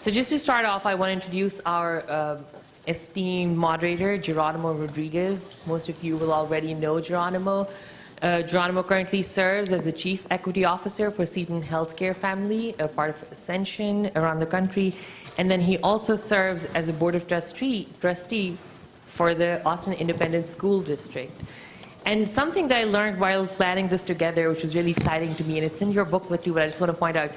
So just to start off, I want to introduce our esteemed moderator, Geronimo Rodriguez. Most of you will already know Geronimo. Geronimo currently serves as the Chief Equity Officer for Seton Healthcare Family, a part of Ascension around the country. And then he also serves as a Board of Trustee for the Austin Independent School District. And something that I learned while planning this together, which was really exciting to me, and it's in your booklet too, but I just want to point out,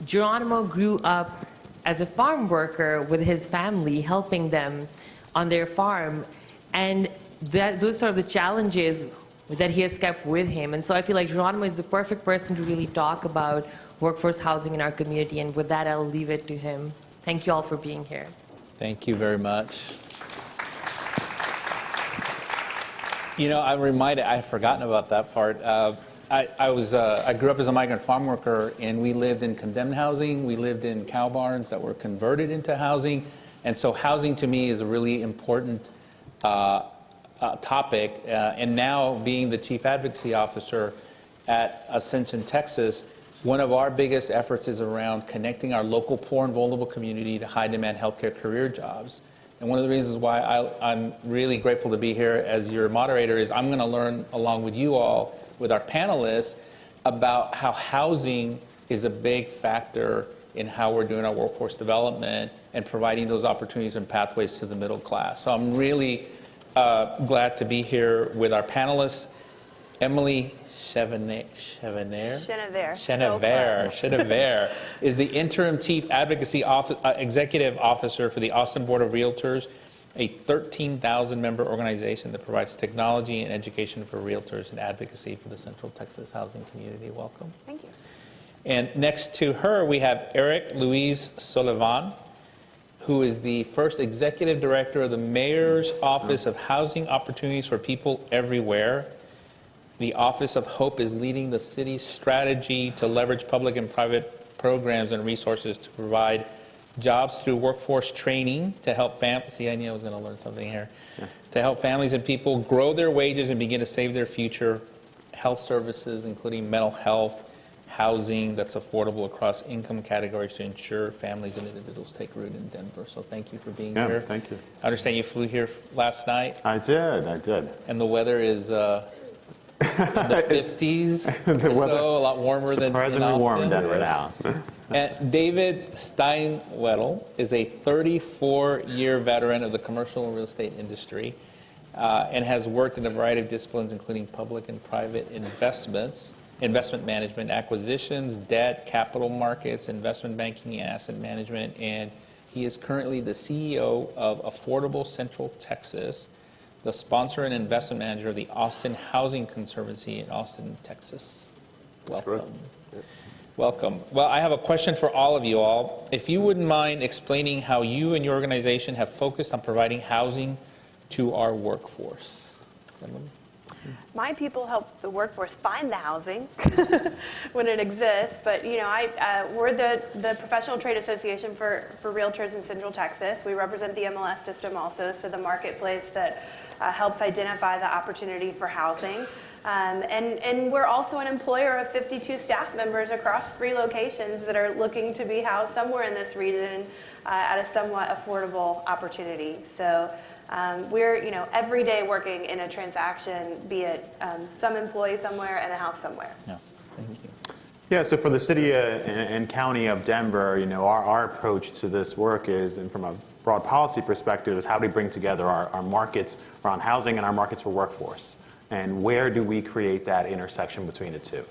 Geronimo grew up as a farm worker with his family, helping them on their farm. And those are the challenges that he has kept with him. And so I feel like Geronimo is the perfect person to really talk about workforce housing in our community. And with that, I'll leave it to him. Thank you all for being here. Thank you very much. You know, I'm reminded, I had forgotten about that part. I grew up as a migrant farm worker, and we lived in condemned housing. We lived in cow barns that were converted into housing. And so housing to me is a really important topic. And now being the Chief Advocacy Officer at Ascension, Texas, one of our biggest efforts is around connecting our local poor and vulnerable community to high-demand healthcare career jobs. And one of the reasons why I'm really grateful to be here as your moderator is I'm going to learn along with you all, with our panelists, about how housing is a big factor in how we're doing our workforce development and providing those opportunities and pathways to the middle class. So I'm really glad to be here with our panelists. Emily Chenevert is the interim Chief Advocacy Executive Officer for the Austin Board of Realtors, a 13,000-member organization that provides technology and education for realtors and advocacy for the Central Texas housing community. Welcome. Thank you. And next to her, we have Eric Luis Sullivan, who is the first Executive Director of the Mayor's Office of Housing Opportunities for People Everywhere. The Office of Hope is leading the city's strategy to leverage public and private programs and resources to provide jobs through workforce training to help families. See, I knew I was going to learn something here. Yeah. To help families and people grow their wages and begin to save their future. Health services, including mental health, housing that's affordable across income categories to ensure families and individuals take root in Denver. So thank you for being here. Thank you. I understand you flew here last night. I did. And the weather is in the 50s or so, a lot warmer than in Austin. Surprisingly warm in Denver now. And David Steinwedel is a 34-year veteran of the commercial and real estate industry and has worked in a variety of disciplines, including public and private investments, investment management, acquisitions, debt, capital markets, investment banking, and asset management. And he is currently the CEO of Affordable Central Texas, the sponsor and investment manager of the Austin Housing Conservancy in Austin, Texas. Welcome. Welcome. Well, I have a question for all of you all. If you wouldn't mind explaining how you and your organization have focused on providing housing to our workforce. My people help the workforce find the housing when it exists, but you know, we're the Professional Trade Association for Realtors in Central Texas. We represent the MLS system also, so the marketplace that helps identify the opportunity for housing. And we're also an employer of 52 staff members across 3 locations that are looking to be housed somewhere in this region at a somewhat affordable opportunity. So we're, you know, every day working in a transaction, be it some employee somewhere and a house somewhere. Yeah, thank you. Yeah, so for the city and county of Denver, you know, our approach to this work is, and from a broad policy perspective, is how do we bring together our markets around housing and our markets for workforce? And where do we create that intersection between the two?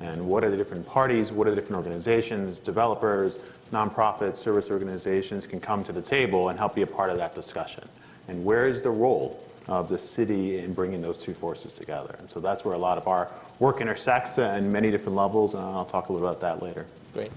And what are the different parties, what are the different organizations, developers, nonprofits, service organizations can come to the table and help be a part of that discussion? And where is the role of the city in bringing those two forces together? And so that's where a lot of our work intersects in many different levels, and I'll talk a little about that later. Great.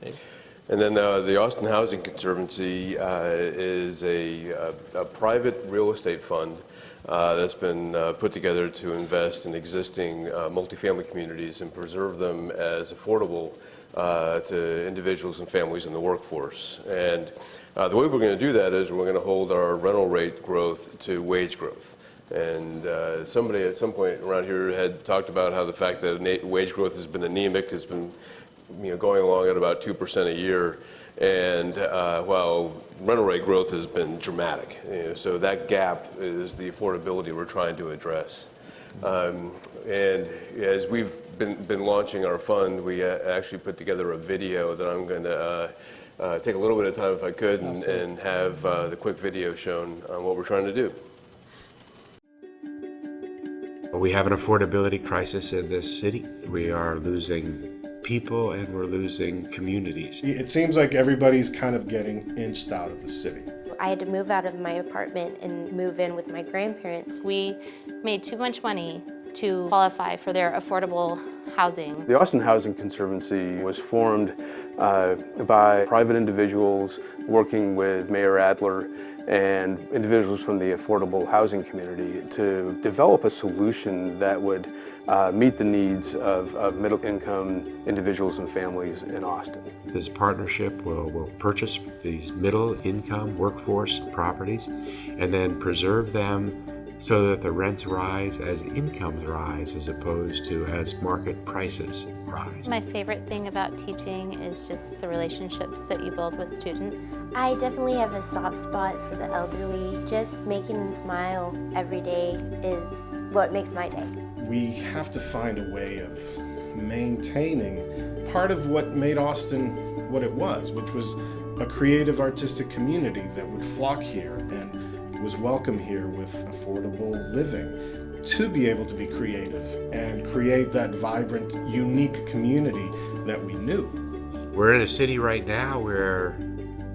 Dave. And then the Austin Housing Conservancy is a private real estate fund that's been put together to invest in existing multifamily communities and preserve them as affordable to individuals and families in the workforce. And the way we're going to do that is we're going to hold our rental rate growth to wage growth. And somebody at some point around here had talked about how the fact that wage growth has been anemic, has been going along at about 2% a year. And while rental rate growth has been dramatic, so that gap is the affordability we're trying to address. And as we've been launching our fund, we actually put together a video that I'm going to take a little bit of time, if I could, and have the quick video shown on what we're trying to do. We have an affordability crisis in this city. We are losing people and we're losing communities. It seems like everybody's kind of getting inched out of the city. I had to move out of my apartment and move in with my grandparents. We made too much money to qualify for their affordable housing. The Austin Housing Conservancy was formed by private individuals working with Mayor Adler and individuals from the affordable housing community to develop a solution that would meet the needs of middle-income individuals and families in Austin. This partnership will purchase these middle-income workforce properties and then preserve them so that the rents rise as incomes rise as opposed to as market prices rise. My favorite thing about teaching is just the relationships that you build with students. I definitely have a soft spot for the elderly. Just making them smile every day is what makes my day. We have to find a way of maintaining part of what made Austin what it was, which was a creative artistic community that would flock here and was welcome here with affordable living to be able to be creative and create that vibrant, unique community that we knew. We're in a city right now where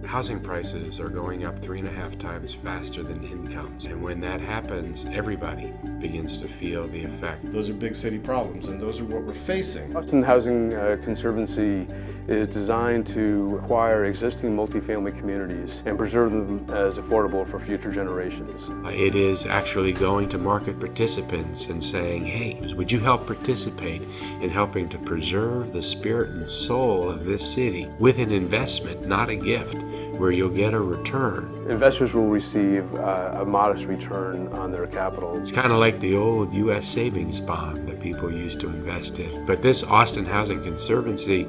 housing prices are going up 3.5 times faster than incomes. And when that happens, everybody begins to feel the effect. Those are big city problems, and those are what we're facing. Austin Housing Conservancy is designed to acquire existing multifamily communities and preserve them as affordable for future generations. It is actually going to market participants and saying, hey, would you help participate in helping to preserve the spirit and soul of this city with an investment, not a gift, where you'll get a return. Investors will receive a modest return on their capital. It's kind of like the old U.S. savings bond that people used to invest in. But this Austin Housing Conservancy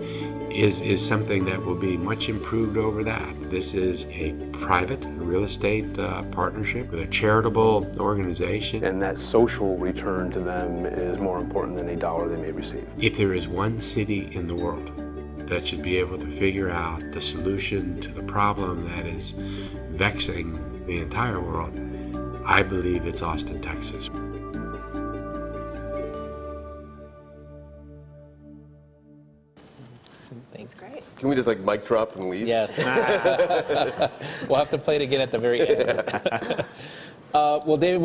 is something that will be much improved over that. This is a private real estate partnership with a charitable organization. And that social return to them is more important than a dollar they may receive. If there is one city in the world that should be able to figure out the solution to the problem that is vexing the entire world, I believe it's Austin, Texas. Thanks. Great. Can we just like mic drop and leave? Yes. We'll have to play it again at the very end. Well, David,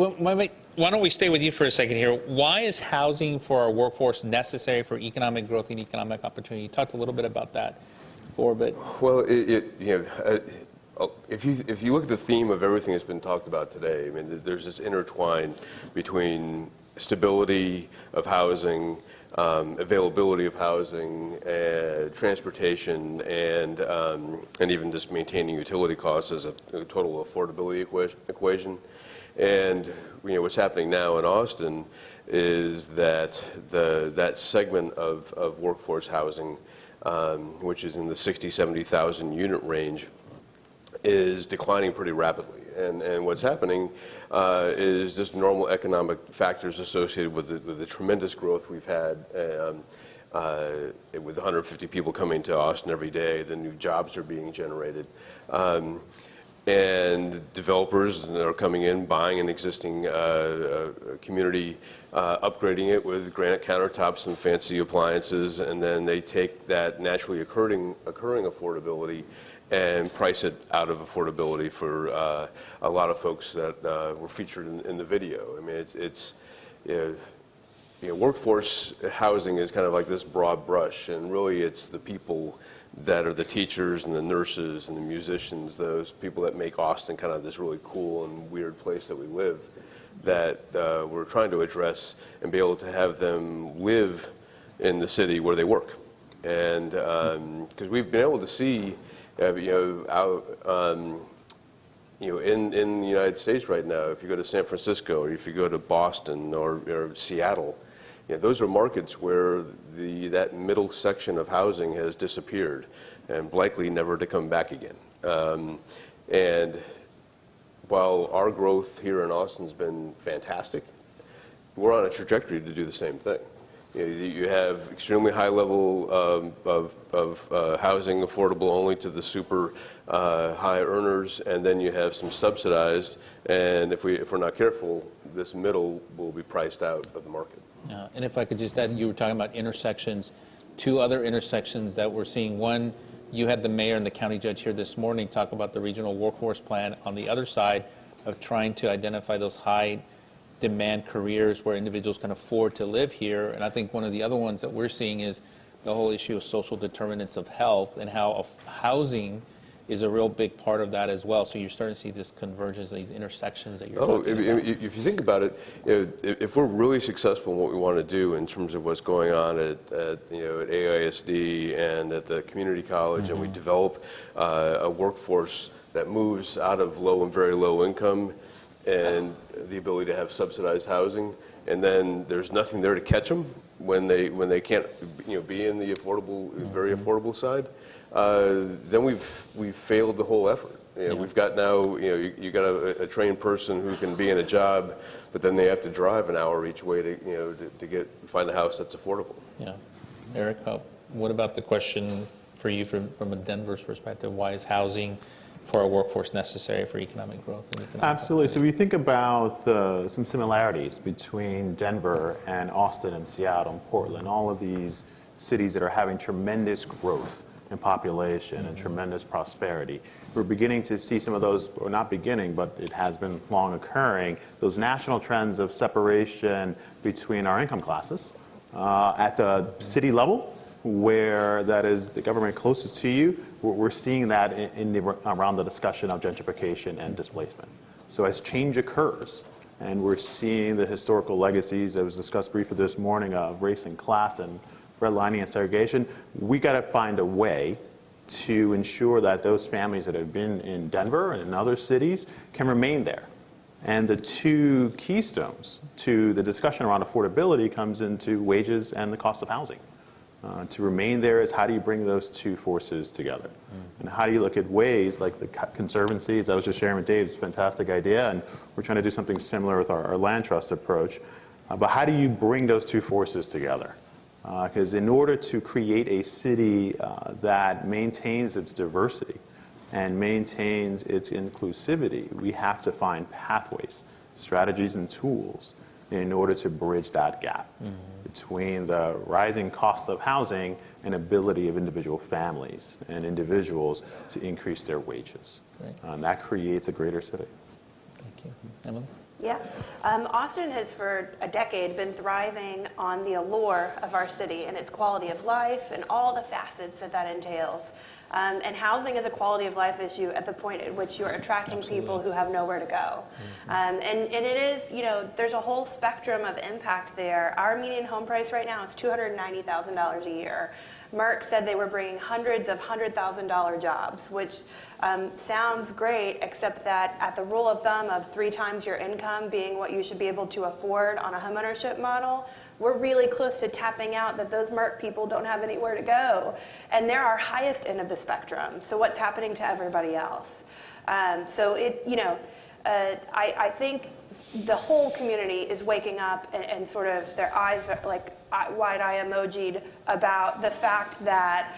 why don't we stay with you for a second here? Why is housing for our workforce necessary for economic growth and economic opportunity? You talked a little bit about that before, but Well, if you look at the theme of everything that's been talked about today, I mean, there's this intertwine between stability of housing, availability of housing, transportation, and even just maintaining utility costs as a total affordability equation. And what's happening now in Austin is that that segment of workforce housing, which is in the 60,000, 70,000 unit range, is declining pretty rapidly. And what's happening is just normal economic factors associated with the tremendous growth we've had with 150 people coming to Austin every day, the new jobs are being generated. And developers are coming in, buying an existing community, upgrading it with granite countertops and fancy appliances, and then they take that naturally occurring affordability and price it out of affordability for a lot of folks that were featured in the video. I mean, it's workforce housing is kind of like this broad brush, and really it's the people that are the teachers and the nurses and the musicians, those people that make Austin kind of this really cool and weird place that we live, that we're trying to address and be able to have them live in the city where they work. And because we've been able to see, in the United States right now, if you go to San Francisco or if you go to Boston or Seattle, those are markets where that middle section of housing has disappeared and likely never to come back again. And while our growth here in Austin's been fantastic, we're on a trajectory to do the same thing. You have extremely high level of housing affordable only to the super high earners, and then you have some subsidized, and if we're not careful, this middle will be priced out of the market. Yeah, and if I could just add, you were talking about intersections, two other intersections that we're seeing. One, you had the mayor and the county judge here this morning talk about the regional workforce plan on the other side of trying to identify those high demand careers where individuals can afford to live here. And I think one of the other ones that we're seeing is the whole issue of social determinants of health and how housing is a real big part of that as well. So you're starting to see this convergence, these intersections that you're talking about. If you think about it, if we're really successful in what we want to do in terms of what's going on at AISD and at the community college, and we develop a workforce that moves out of low and very low income and the ability to have subsidized housing, and then there's nothing there to catch them when they can't be in the affordable, very affordable side, then we've failed the whole effort. We've got now, you got a trained person who can be in a job, but then they have to drive an hour each way to find a house that's affordable. Yeah, Eric, what about the question for you from a Denver's perspective? Why is housing for our workforce necessary for economic growth and economic Absolutely. So we think about some similarities between Denver and Austin and Seattle and Portland, all of these cities that are having tremendous growth in population and tremendous prosperity. We're beginning to see some of those, or not beginning, but it has been long occurring, those national trends of separation between our income classes at the city level, where that is the government closest to you. We're seeing that around the discussion of gentrification and displacement. So as change occurs, and we're seeing the historical legacies that was discussed briefly this morning of race and class and redlining and segregation, we got to find a way to ensure that those families that have been in Denver and in other cities can remain there. And the two keystones to the discussion around affordability comes into wages and the cost of housing. To remain there is how do you bring those two forces together? And how do you look at ways like the Conservancy, as I was just sharing with Dave, it's a fantastic idea, and we're trying to do something similar with our land trust approach. But how do you bring those two forces together? Because in order to create a city that maintains its diversity and maintains its inclusivity, we have to find pathways, strategies, and tools in order to bridge that gap between the rising cost of housing and ability of individual families and individuals to increase their wages. And that creates a greater city. Thank you. Emily? Yeah. Austin has for a decade been thriving on the allure of our city and its quality of life and all the facets that entails. And housing is a quality of life issue at the point at which you're attracting people who have nowhere to go. And it is, there's a whole spectrum of impact there. Our median home price right now is $290,000 a year. Merck said they were bringing hundreds of $100,000 jobs, which sounds great, except that at the rule of thumb of 3 times your income being what you should be able to afford on a homeownership model, we're really close to tapping out that those Merck people don't have anywhere to go. And they're our highest end of the spectrum. So what's happening to everybody else? I think the whole community is waking up and sort of their eyes are like wide-eye emoji'd about the fact that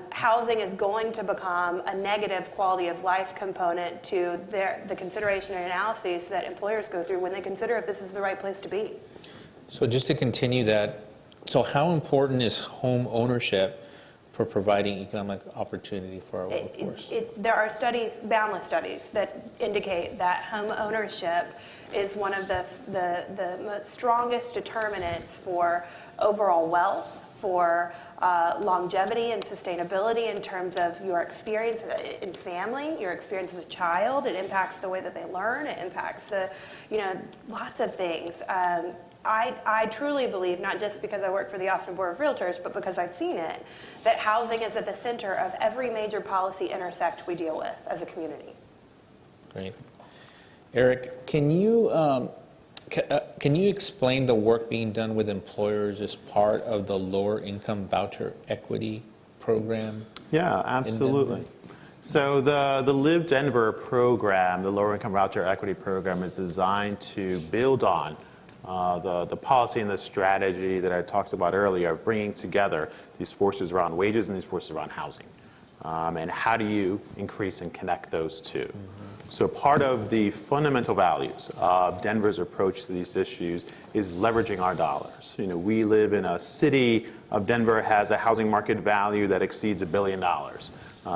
housing is going to become a negative quality of life component to the consideration and analyses that employers go through when they consider if this is the right place to be. So just to continue that, so how important is home ownership for providing economic opportunity for our workforce? There are studies, boundless studies, that indicate that home ownership is one of the strongest determinants for overall wealth, for longevity and sustainability in terms of your experience in family, your experience as a child. It impacts the way that they learn. It impacts lots of things. I truly believe, not just because I work for the Austin Board of Realtors, but because I've seen it, that housing is at the center of every major policy intersect we deal with as a community. Great. Eric, can you Can you explain the work being done with employers as part of the lower income voucher equity program? Yeah, absolutely. So the Live Denver program, the Lower Income Voucher Equity Program, is designed to build on the policy and the strategy that I talked about earlier, of bringing together these forces around wages and these forces around housing. And how do you increase and connect those two? So part of the fundamental values of Denver's approach to these issues is leveraging our dollars. You know, we live in a city of Denver has a housing market value that exceeds $1 billion.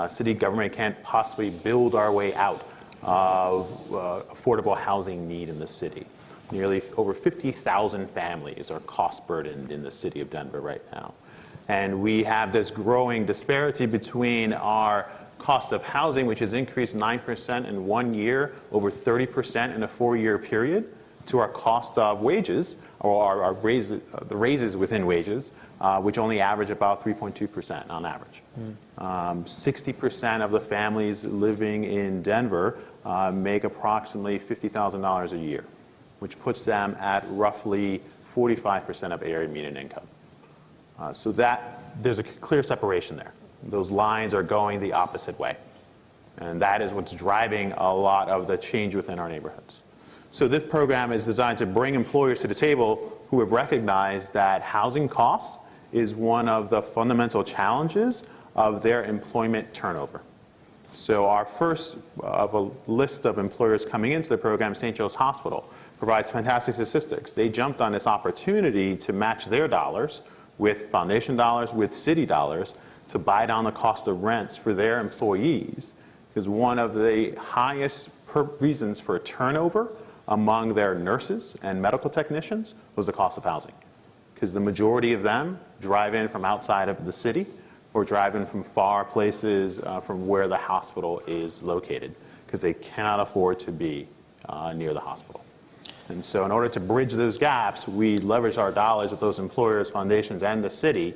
City government can't possibly build our way out of affordable housing need in the city. Nearly over 50,000 families are cost burdened in the city of Denver right now. And we have this growing disparity between our cost of housing, which has increased 9% in 1 year, over 30% in a 4-year period, to our cost of wages, or our the raises within wages, which only average about 3.2% on average. 60% of the families living in Denver make approximately $50,000 a year, which puts them at roughly 45% of area median income. So there's a clear separation there. Those lines are going the opposite way. And that is what's driving a lot of the change within our neighborhoods. So this program is designed to bring employers to the table who have recognized that housing costs is one of the fundamental challenges of their employment turnover. So our first of a list of employers coming into the program, St. Joe's Hospital, provides fantastic statistics. They jumped on this opportunity to match their dollars with foundation dollars, with city dollars, to buy down the cost of rents for their employees, because one of the highest reasons for turnover among their nurses and medical technicians was the cost of housing, because the majority of them drive in from outside of the city or drive in from far places from where the hospital is located, because they cannot afford to be near the hospital. And so in order to bridge those gaps, we leverage our dollars with those employers, foundations, and the city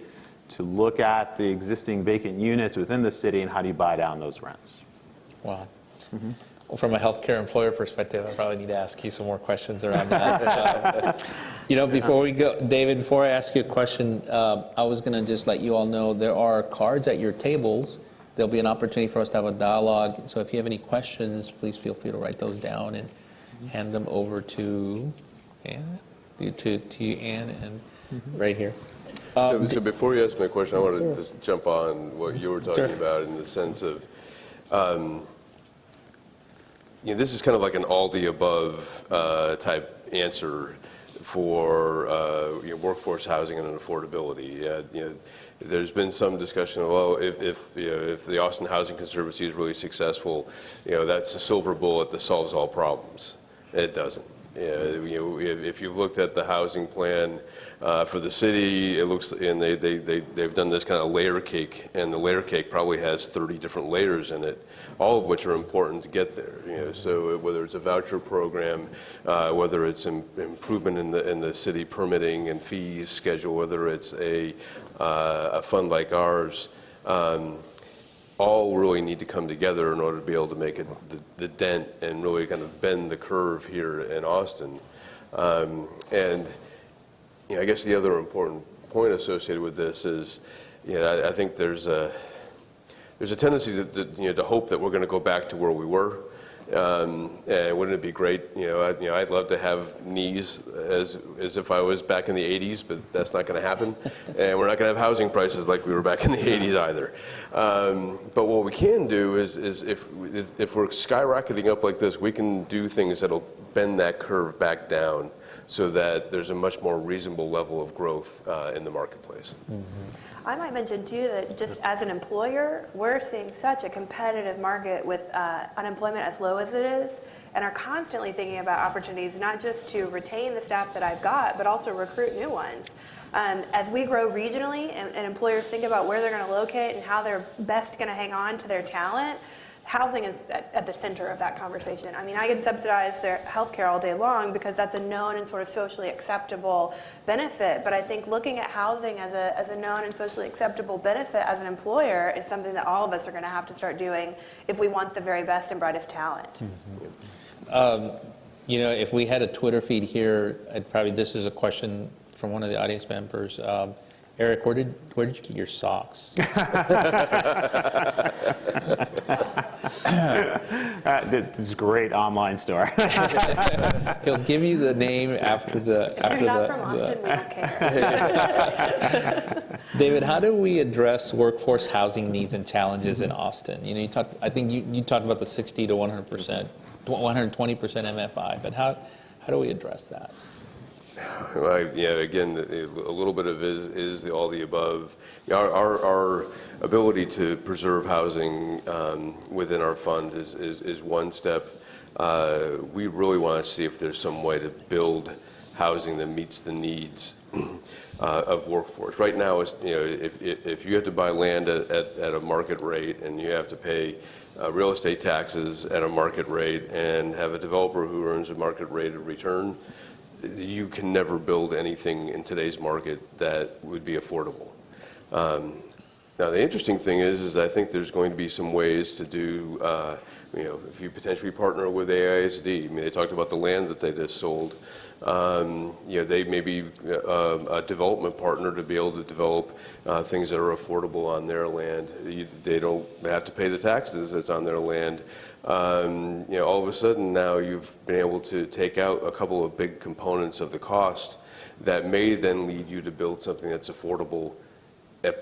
to look at the existing vacant units within the city and how do you buy down those rents. Wow. Well, from a healthcare employer perspective, I probably need to ask you some more questions around that. You know, before we go, David, before I ask you a question, I was going to just let you all know there are cards at your tables. There'll be an opportunity for us to have a dialogue. So if you have any questions, please feel free to write those down and hand them over to Ann, to you, Ann, and right here. So before you ask my question, I want to just jump on what you were talking about in the sense of, you know, this is kind of like an all-the-above type answer for workforce housing and affordability. You know, there's been some discussion of, well, if the Austin Housing Conservancy is really successful, you know, that's a silver bullet that solves all problems. It doesn't. You know, if you've looked at the housing plan for the city, it looks, and they've done this kind of layer cake, and the layer cake probably has 30 different layers in it, all of which are important to get there. You know, so whether it's a voucher program, whether it's improvement in the city permitting and fees schedule, whether it's a fund like ours. All really need to come together in order to be able to make the dent and really kind of bend the curve here in Austin. And you know, I guess the other important point associated with this is, you know, I think there's a tendency to hope that we're going to go back to where we were. And wouldn't it be great? I'd love to have knees as if I was back in the 80s, but that's not going to happen. And we're not going to have housing prices like we were back in the 80s either. But what we can do is if we're skyrocketing up like this, we can do things that'll bend that curve back down so that there's a much more reasonable level of growth in the marketplace. I might mention too that just as an employer, we're seeing such a competitive market with unemployment as low as it is, and are constantly thinking about opportunities not just to retain the staff that I've got, but also recruit new ones. As we grow regionally and employers think about where they're going to locate and how they're best going to hang on to their talent, housing is at the center of that conversation. I mean, I can subsidize their health care all day long because that's a known and sort of socially acceptable benefit. But I think looking at housing as a known and socially acceptable benefit as an employer is something that all of us are going to have to start doing if we want the very best and brightest talent. You know, if we had a Twitter feed here, this is a question from one of the audience members. Eric, where did you get your socks? This is a great online store. He'll give you the name after the. If you're not from Austin, we don't care. David, how do we address workforce housing needs and challenges in Austin? You know, I think you talked about the 60 to 100%, 120% MFI, but how do we address that? Well, again, a little bit of is all the above. Our ability to preserve housing within our fund is one step. We really want to see if there's some way to build housing that meets the needs of workforce. Right now, if you have to buy land at a market rate and you have to pay real estate taxes at a market rate and have a developer who earns a market rate of return, you can never build anything in today's market that would be affordable. Now, the interesting thing is I think there's going to be some ways to do, if you potentially partner with AISD. I mean, they talked about the land that they just sold. They may be a development partner to be able to develop things that are affordable on their land. They don't have to pay the taxes that's on their land. All of a sudden now you've been able to take out a couple of big components of the cost that may then lead you to build something that's affordable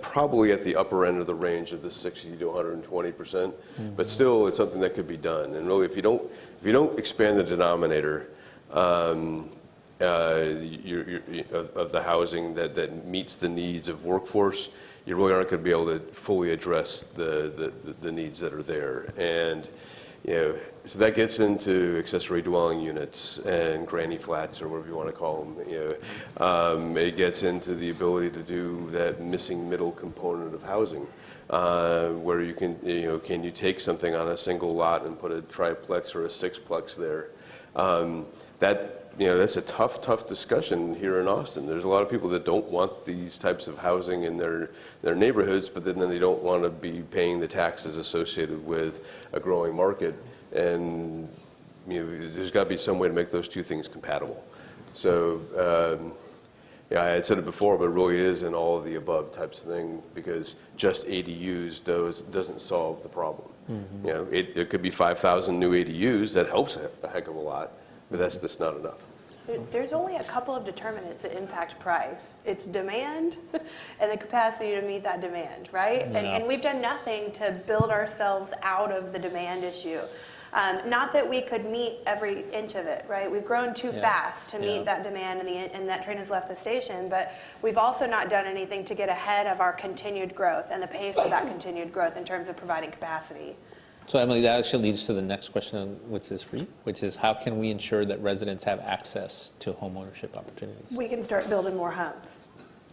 probably at the upper end of the range of the 60 to 120%. But still, it's something that could be done. And really, if you don't expand the denominator of the housing that meets the needs of workforce, you really aren't going to be able to fully address the needs that are there. And so that gets into accessory dwelling units and granny flats, or whatever you want to call them. It gets into the ability to do that missing middle component of housing, where you can you take something on a single lot and put a triplex or a sixplex there? That's a tough discussion here in Austin. There's a lot of people that don't want these types of housing in their neighborhoods, but then they don't want to be paying the taxes associated with a growing market. And there's got to be some way to make those two things compatible. So I had said it before, but it really is an all of the above types of thing, because just ADUs doesn't solve the problem. It could be 5,000 new ADUs. That helps a heck of a lot, but that's just not enough. There's only a couple of determinants that impact price. It's demand and the capacity to meet that demand, right? Yeah. And we've done nothing to build ourselves out of the demand issue. Not that we could meet every inch of it, right? We've grown too fast to meet that demand, and that train has left the station, but we've also not done anything to get ahead of our continued growth and the pace of that continued growth in terms of providing capacity. So Emily, that actually leads to the next question, which is for you, which is how can we ensure that residents have access to home ownership opportunities? We can start building more homes,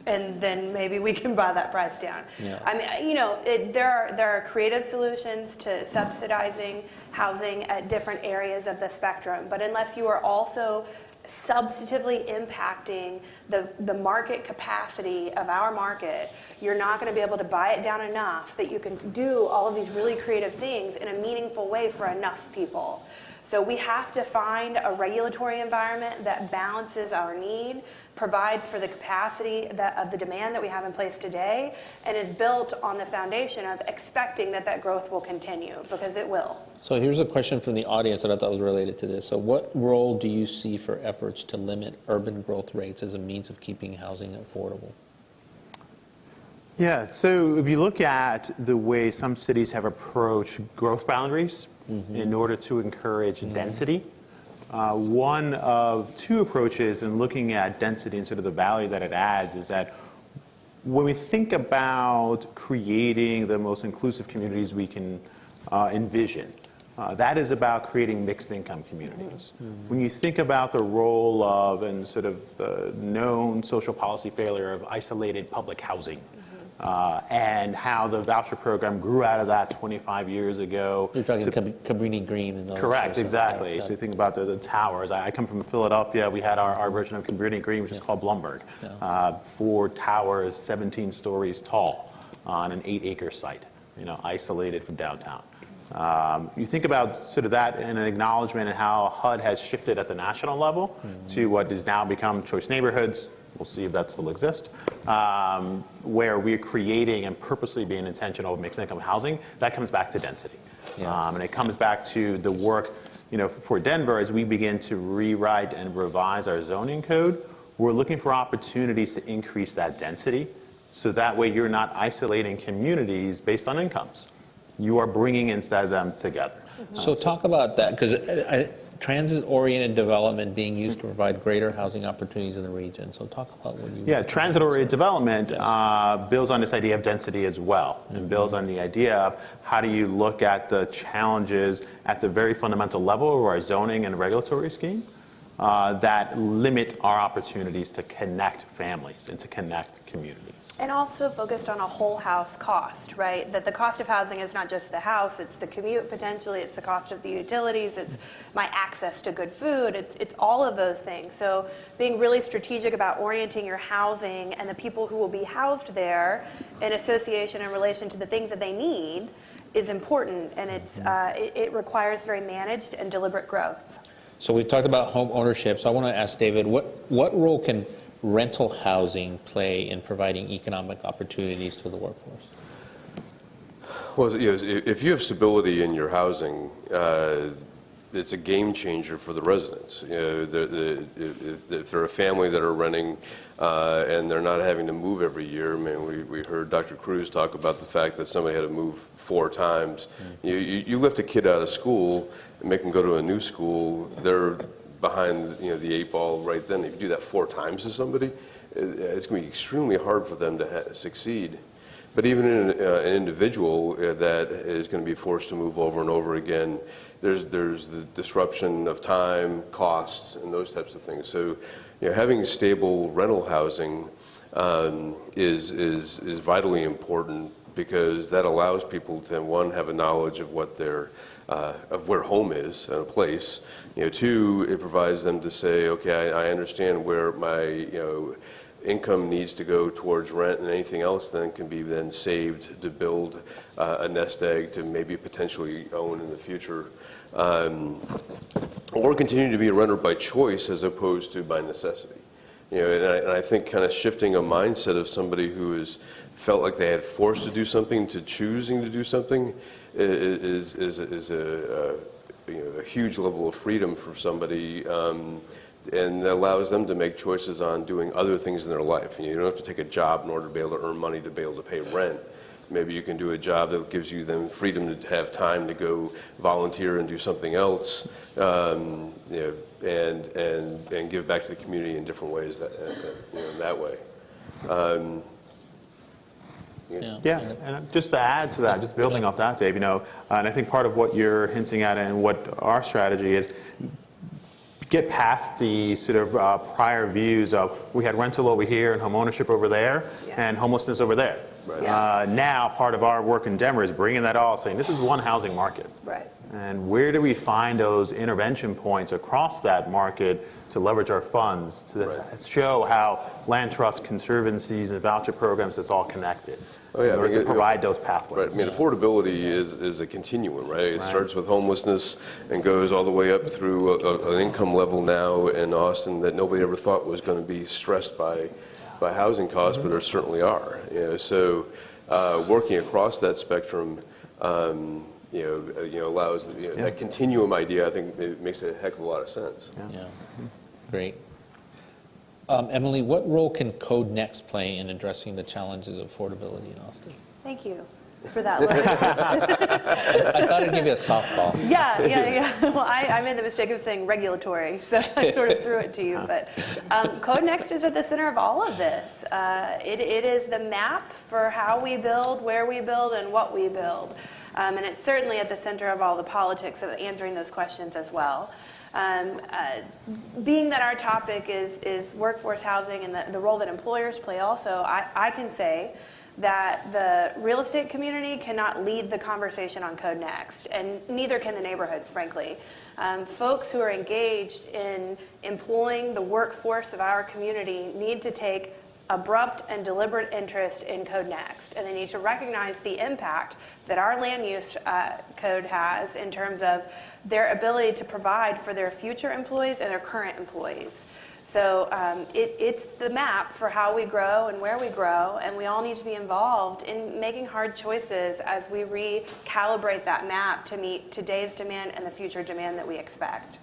and then maybe we can buy that price down. Yeah. I mean, there are creative solutions to subsidizing housing at different areas of the spectrum, but unless you are also substantively impacting the market capacity of our market, you're not going to be able to buy it down enough that you can do all of these really creative things in a meaningful way for enough people. So we have to find a regulatory environment that balances our need, provides for the capacity of the demand that we have in place today, and is built on the foundation of expecting that growth will continue, because it will. So here's a question from the audience that I thought was related to this. So what role do you see for efforts to limit urban growth rates as a means of keeping housing affordable? Yeah, so if you look at the way some cities have approached growth boundaries in order to encourage density, one of two approaches in looking at density and sort of the value that it adds is that when we think about creating the most inclusive communities we can envision, that is about creating mixed income communities. When you think about the role of and sort of the known social policy failure of isolated public housing, and how the voucher program grew out of that 25 years ago. You're talking Cabrini Green and those. Correct, exactly. Yeah. So you think about the towers. I come from Philadelphia. We had our version of Cabrini Green, which is called Blumberg. 4 towers, 17 stories tall on an 8-acre site, isolated from downtown. You think about sort of that in an acknowledgement and how HUD has shifted at the national level to what has now become choice neighborhoods. We'll see if that still exists, where we're creating and purposely being intentional with mixed income housing. That comes back to density. And it comes back to the work, for Denver as we begin to rewrite and revise our zoning code. We're looking for opportunities to increase that density, so that way you're not isolating communities based on incomes. You are bringing instead them together. So talk about that, because transit-oriented development being used to provide greater housing opportunities in the region. So talk about what you... Yeah, transit-oriented development builds on this idea of density as well, and builds on the idea of how do you look at the challenges at the very fundamental level of our zoning and regulatory scheme that limit our opportunities to connect families and to connect communities. And also focused on a whole house cost, right? That the cost of housing is not just the house, it's the commute potentially, it's the cost of the utilities, it's my access to good food, it's all of those things. So being really strategic about orienting your housing and the people who will be housed there in association in relation to the things that they need is important, and it requires very managed and deliberate growth. So we've talked about home ownership. So I want to ask David, what role can rental housing play in providing economic opportunities to the workforce? Well, if you have stability in your housing, it's a game changer for the residents. If they're a family that are renting and they're not having to move every year, I mean, we heard Dr. Cruz talk about the fact that somebody had to move 4 times. You lift a kid out of school and make them go to a new school, they're behind the 8 ball right then. If you do that 4 times to somebody, it's going to be extremely hard for them to succeed. But even in an individual that is going to be forced to move over and over again, there's the disruption of time, costs, and those types of things. So, having stable rental housing is vitally important, because that allows people to, one, have a knowledge of what their of where home is and a place. 2, it provides them to say, okay, I understand where my income needs to go towards rent, and anything else then can be then saved to build a nest egg to maybe potentially own in the future, or continue to be a renter by choice as opposed to by necessity. And I think kind of shifting a mindset of somebody who has felt like they had forced to do something to choosing to do something is a huge level of freedom for somebody, and that allows them to make choices on doing other things in their life. You don't have to take a job in order to be able to earn money to be able to pay rent. Maybe you can do a job that gives you then freedom to have time to go volunteer and do something else, and give back to the community in different ways in that way. Yeah, and just to add to that, just building off that, Dave, and I think part of what you're hinting at and what our strategy is, get past the sort of prior views of we had rental over here and home ownership over there and homelessness over there. Right. Now, part of our work in Denver is bringing that all, saying this is one housing market. Right. And where do we find those intervention points across that market to leverage our funds, to show how land trust, conservancies, and voucher programs is all connected? Oh, yeah, in order to provide those pathways. Right. I mean, affordability is a continuum, right? It starts with homelessness and goes all the way up through an income level now in Austin that nobody ever thought was going to be stressed by housing costs, but there certainly are. So working across that spectrum, allows that continuum idea. I think it makes a heck of a lot of sense. Yeah. Great. Emily, what role can Code Next play in addressing the challenges of affordability in Austin? Thank you for that loaded question. I thought I'd give you a softball. Yeah. Well, I made the mistake of saying regulatory, so I sort of threw it to you. But Code Next is at the center of all of this. It is the map for how we build, where we build, and what we build. And it's certainly at the center of all the politics of answering those questions as well. Being that our topic is workforce housing and the role that employers play also, I can say that the real estate community cannot lead the conversation on Code Next, and neither can the neighborhoods, frankly. Folks who are engaged in employing the workforce of our community need to take abrupt and deliberate interest in Code Next, and they need to recognize the impact that our land use code has in terms of their ability to provide for their future employees and their current employees. So it's the map for how we grow and where we grow, and we all need to be involved in making hard choices as we recalibrate that map to meet today's demand and the future demand that we expect.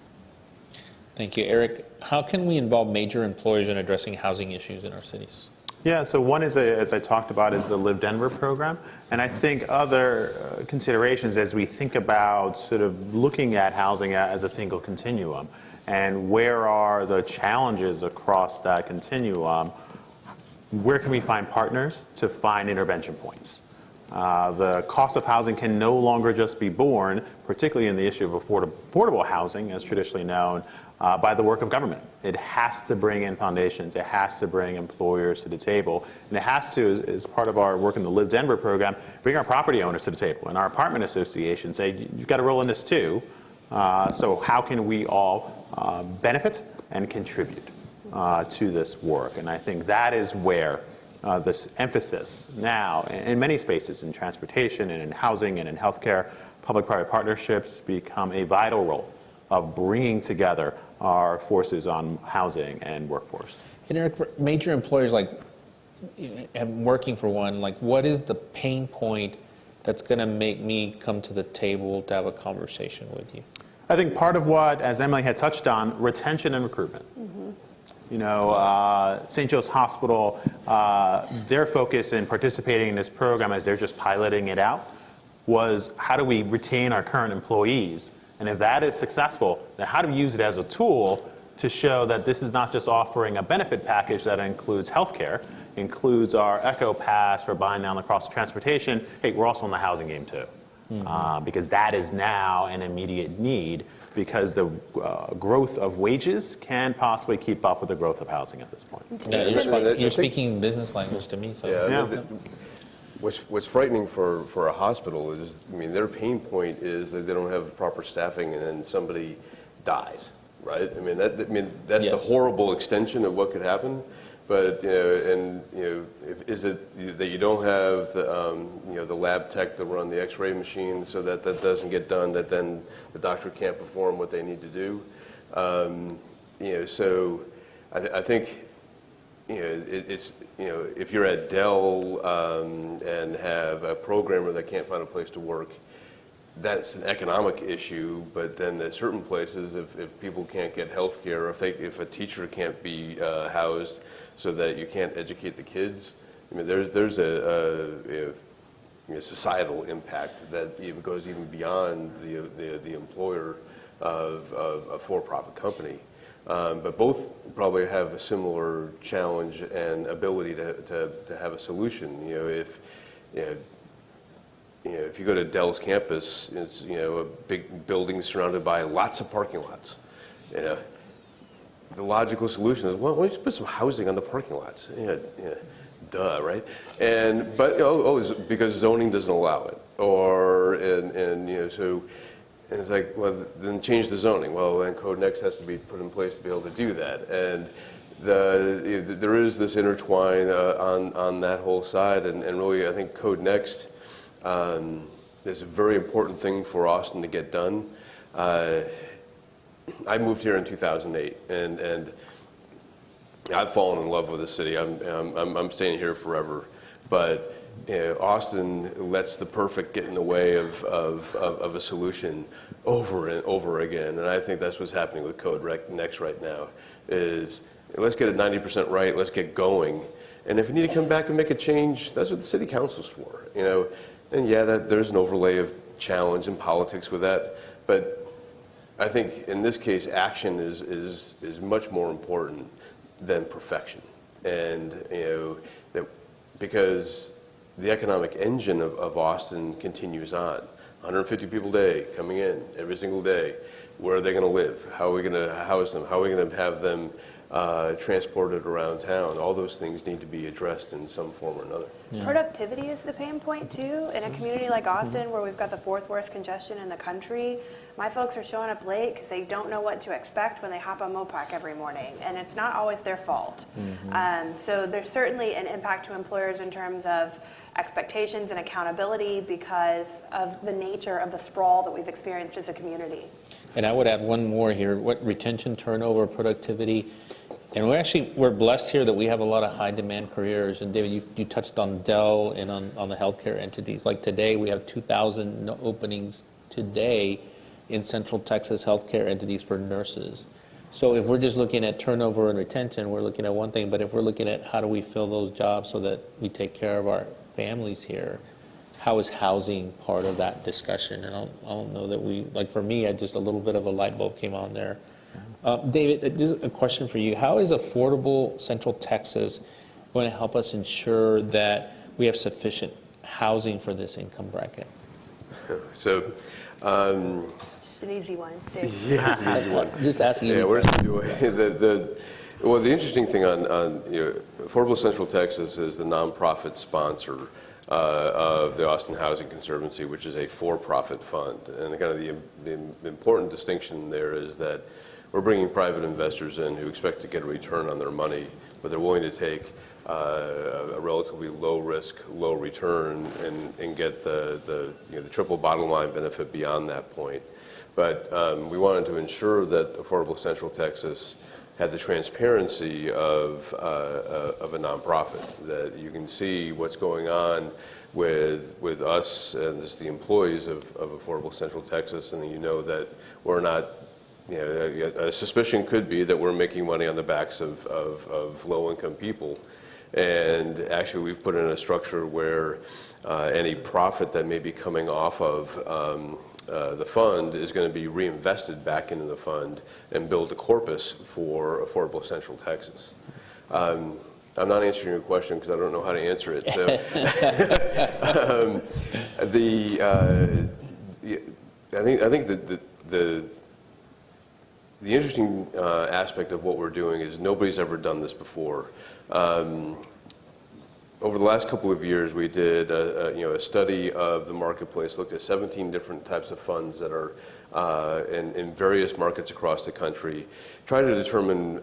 Thank you. Eric, how can we involve major employers in addressing housing issues in our cities? Yeah, so one is, as I talked about, is the Live Denver program. And I think other considerations as we think about sort of looking at housing as a single continuum and where are the challenges across that continuum, where can we find partners to find intervention points? The cost of housing can no longer just be borne, particularly in the issue of affordable housing, as traditionally known, by the work of government. It has to bring in foundations. It has to bring employers to the table. And it has to, as part of our work in the Live Denver program, bring our property owners to the table and our apartment associations, say, you've got to roll in this too. So how can we all benefit and contribute to this work? And I think that is where this emphasis now in many spaces, in transportation and in housing and in healthcare, public-private partnerships become a vital role of bringing together our forces on housing and workforce. And Eric, for major employers like working for one, like what is the pain point that's going to make me come to the table to have a conversation with you? I think part of what, as Emily had touched on, retention and recruitment. You know, St. Joe's Hospital, their focus in participating in this program as they're just piloting it out was how do we retain our current employees? And if that is successful, then how do we use it as a tool to show that this is not just offering a benefit package that includes healthcare, includes our Echo Pass for buying down the cost of transportation. Hey, we're also in the housing game too. Because that is now an immediate need because the growth of wages can possibly keep up with the growth of housing at this point. Yeah, you're speaking business language to me. So. Yeah. What's frightening for a hospital is, I mean, their pain point is that they don't have proper staffing and then somebody dies, right? I mean, that's the horrible extension of what could happen. But is it that you don't have the the lab tech to run the X-ray machine so that doesn't get done, that then the doctor can't perform what they need to do? So I think it's if you're at Dell and have a programmer that can't find a place to work, that's an economic issue. But then at certain places, if people can't get health care, if a teacher can't be housed so that you can't educate the kids, I mean, there's a societal impact that even goes even beyond the employer of a for-profit company. But both probably have a similar challenge and ability to have a solution. If you go to Dell's campus, it's a big building surrounded by lots of parking lots. The logical solution is, well, why don't you put some housing on the parking lots? Duh, right? But it's because zoning doesn't allow it, so. And it's like, well, then change the zoning. Well, then Code Next has to be put in place to be able to do that. And there is this intertwine on that whole side. And really, I think Code Next is a very important thing for Austin to get done. I moved here in 2008, and I've fallen in love with the city. I'm staying here forever. But Austin lets the perfect get in the way of a solution over and over again, and I think that's what's happening with Code Next right now. Is let's get it 90% right, let's get going, and if we need to come back and make a change, that's what the city council's for, And there's an overlay of challenge and politics with that, but I think in this case, action is much more important than perfection, and because the economic engine of Austin continues on. 150 people a day coming in every single day. Where are they going to live? How are we going to house them? How are we going to have them transported around town? All those things need to be addressed in some form or another. Yeah. Productivity is the pain point too. In a community like Austin, where we've got the fourth worst congestion in the country, my folks are showing up late because they don't know what to expect when they hop on Mopac every morning, and it's not always their fault. So there's certainly an impact to employers in terms of expectations and accountability because of the nature of the sprawl that we've experienced as a community. And I would add one more here, what retention, turnover, productivity. And we're blessed here that we have a lot of high demand careers. And David, you touched on Dell and on the healthcare entities. Like today, we have 2,000 openings today in Central Texas healthcare entities for nurses. So if we're just looking at turnover and retention, we're looking at one thing. But if we're looking at how do we fill those jobs so that we take care of our families here, how is housing part of that discussion? And I don't know that like for me, just a little bit of a light bulb came on there. David, just a question for you. How is Affordable Central Texas going to help us ensure that we have sufficient housing for this income bracket? So, Just an easy one, Dave. yeah, it's an easy one. Just asking you. Yeah, we're just doing well, the interesting thing on Affordable Central Texas is the nonprofit sponsor of the Austin Housing Conservancy, which is a for-profit fund. And kind of the important distinction there is that we're bringing private investors in who expect to get a return on their money, but they're willing to take a relatively low risk, low return and get the triple bottom line benefit beyond that point. But we wanted to ensure that Affordable Central Texas had the transparency of a nonprofit, that you can see what's going on with us and as the employees of Affordable Central Texas, and you know that we're not, a suspicion could be that we're making money on the backs of low-income people. And actually, we've put in a structure where any profit that may be coming off of the fund is going to be reinvested back into the fund and build a corpus for Affordable Central Texas. I'm not answering your question because I don't know how to answer it. So, I think that the interesting aspect of what we're doing is nobody's ever done this before. Over the last couple of years, we did a study of the marketplace, looked at 17 different types of funds that are in various markets across the country, try to determine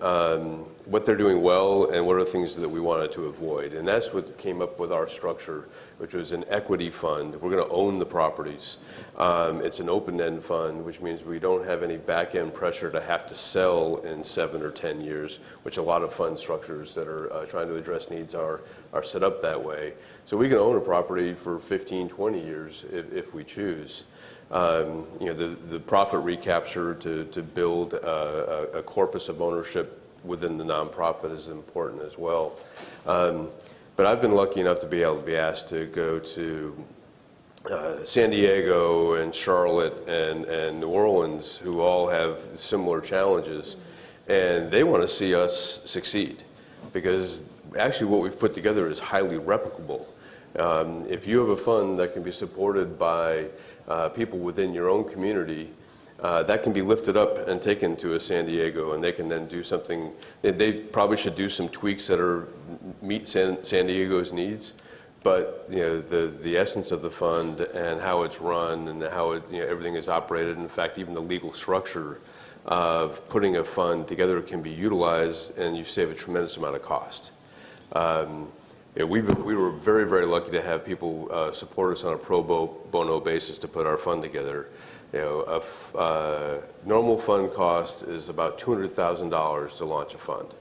what they're doing well and what are the things that we wanted to avoid. And that's what came up with our structure, which was an equity fund. We're going to own the properties. It's an open-end fund, which means we don't have any back-end pressure to have to sell in 7 or 10 years, which a lot of fund structures that are trying to address needs are set up that way. So we can own a property for 15, 20 years if we choose. The profit recapture to build a corpus of ownership within the nonprofit is important as well. But I've been lucky enough to be able to be asked to go to San Diego and Charlotte and New Orleans, who all have similar challenges, and they want to see us succeed because actually what we've put together is highly replicable. If you have a fund that can be supported by people within your own community, that can be lifted up and taken to a San Diego, and they can then do something. They probably should do some tweaks that meet San Diego's needs, but the essence of the fund and how it's run and how everything is operated. In fact, even the legal structure of putting a fund together can be utilized, and you save a tremendous amount of cost. We were very, very lucky to have people support us on a pro bono basis to put our fund together. A normal fund cost is about $200,000 to launch a fund.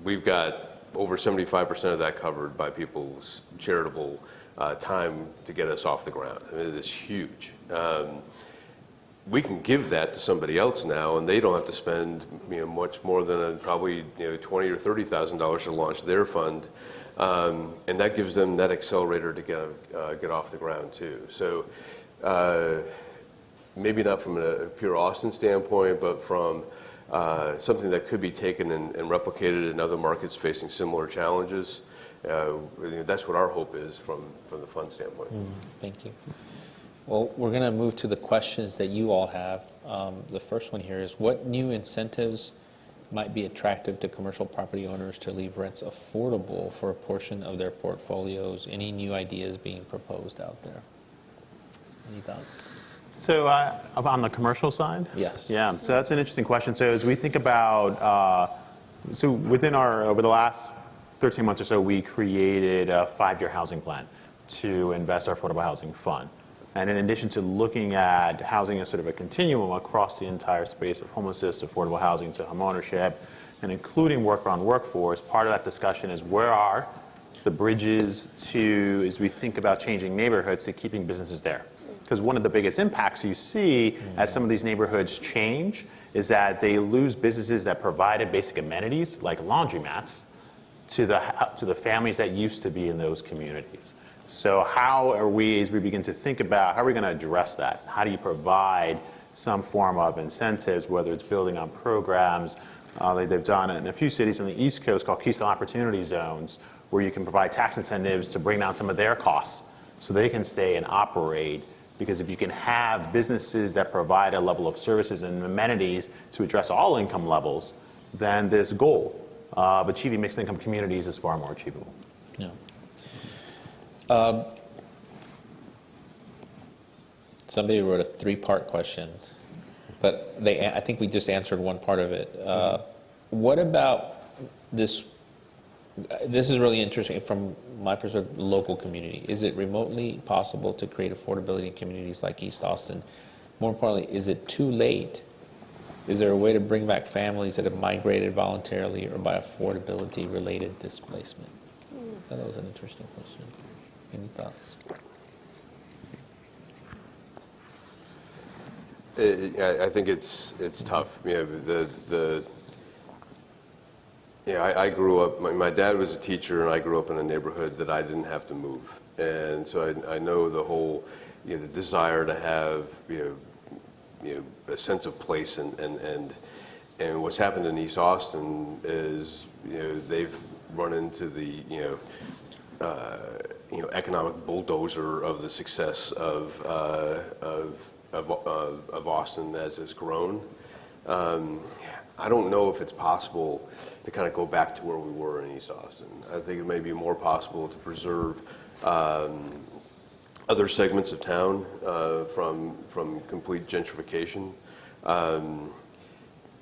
We've got over 75% of that covered by people's charitable time to get us off the ground. I mean, it's huge. We can give that to somebody else now, and they don't have to spend much more than probably $20,000 or $30,000 to launch their fund, and that gives them that accelerator to get off the ground too. So maybe not from a pure Austin standpoint, but from something that could be taken and replicated in other markets facing similar challenges. That's what our hope is from the fund standpoint. Thank you. Well, we're going to move to the questions that you all have. The first one here is, what new incentives might be attractive to commercial property owners to leave rents affordable for a portion of their portfolios? Any new ideas being proposed out there? Any thoughts? So on the commercial side? Yes. Yeah, so that's an interesting question. So as we think about, so within over the last 13 months or so, we created a 5-year housing plan to invest our affordable housing fund. And in addition to looking at housing as sort of a continuum across the entire space of homelessness, affordable housing to homeownership, and including work around workforce, part of that discussion is where are the bridges to, as we think about changing neighborhoods, to keeping businesses there. Because one of the biggest impacts you see as some of these neighborhoods change is that they lose businesses that provided basic amenities like laundromats to the families that used to be in those communities. So how are we, as we begin to think about how are we going to address that? How do you provide some form of incentives, whether it's building on programs like they've done in a few cities on the East Coast called Keystone Opportunity Zones, where you can provide tax incentives to bring down some of their costs so they can stay and operate. Because if you can have businesses that provide a level of services and amenities to address all income levels, then this goal of achieving mixed income communities is far more achievable. Yeah. Somebody wrote a 3-part question, but I think we just answered one part of it. What about this? This is really interesting from my perspective, local community. Is it remotely possible to create affordability in communities like East Austin? More importantly, is it too late? Is there a way to bring back families that have migrated voluntarily or by affordability-related displacement? I thought that was an interesting question. Any thoughts? I think it's tough. I grew up, my dad was a teacher, and I grew up in a neighborhood that I didn't have to move. And so I know the whole, the desire to have, a sense of place. And what's happened in East Austin is, they've run into the, economic bulldozer of the success of Austin as it's grown. I don't know if it's possible to kind of go back to where we were in East Austin. I think it may be more possible to preserve other segments of town from complete gentrification.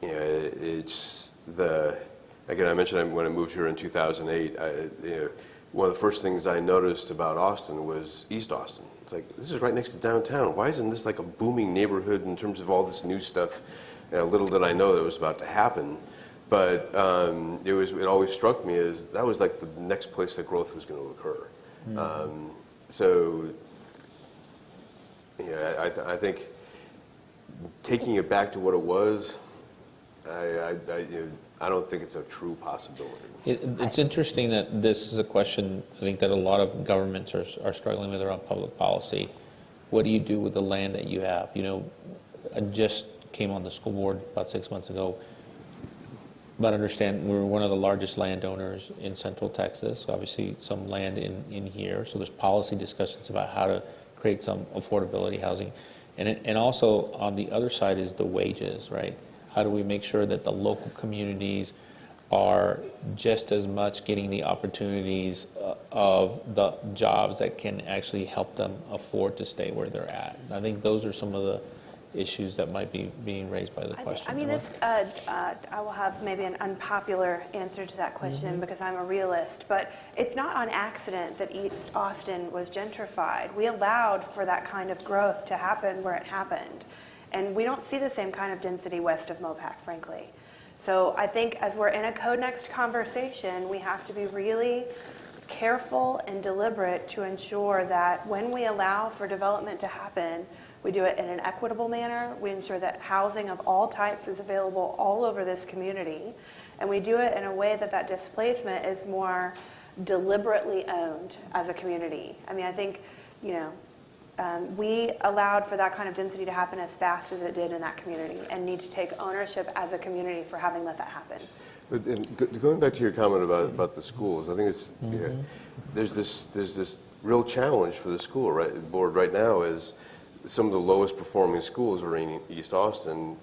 It's again, I mentioned when I moved here in 2008, one of the first things I noticed about Austin was East Austin. It's like, this is right next to downtown. Why isn't this like a booming neighborhood in terms of all this new stuff? Little did I know that was about to happen, but it always struck me as that was like the next place that growth was going to occur. I think taking it back to what it was, I don't think it's a true possibility. It's interesting that this is a question I think that a lot of governments are struggling with around public policy. What do you do with the land that you have? I just came on the school board about 6 months ago, but understand we're one of the largest landowners in Central Texas, obviously some land in here, so there's policy discussions about how to create some affordability housing. And also on the other side is the wages, right? How do we make sure that the local communities are just as much getting the opportunities of the jobs that can actually help them afford to stay where they're at? And I think those are some of the issues that might be being raised by the question. I will have maybe an unpopular answer to that question because I'm a realist, but it's not on accident that East Austin was gentrified. We allowed for that kind of growth to happen where it happened. And we don't see the same kind of density west of Mopac, frankly. So I think as we're in a Code Next conversation, we have to be really careful and deliberate to ensure that when we allow for development to happen, we do it in an equitable manner. We ensure that housing of all types is available all over this community. And we do it in a way that that displacement is more deliberately owned as a community. I mean, I think, we allowed for that kind of density to happen as fast as it did in that community and need to take ownership as a community for having let that happen. And going back to your comment about the schools, I think it's, there's this real challenge for the school board right now is some of the lowest performing schools are in East Austin,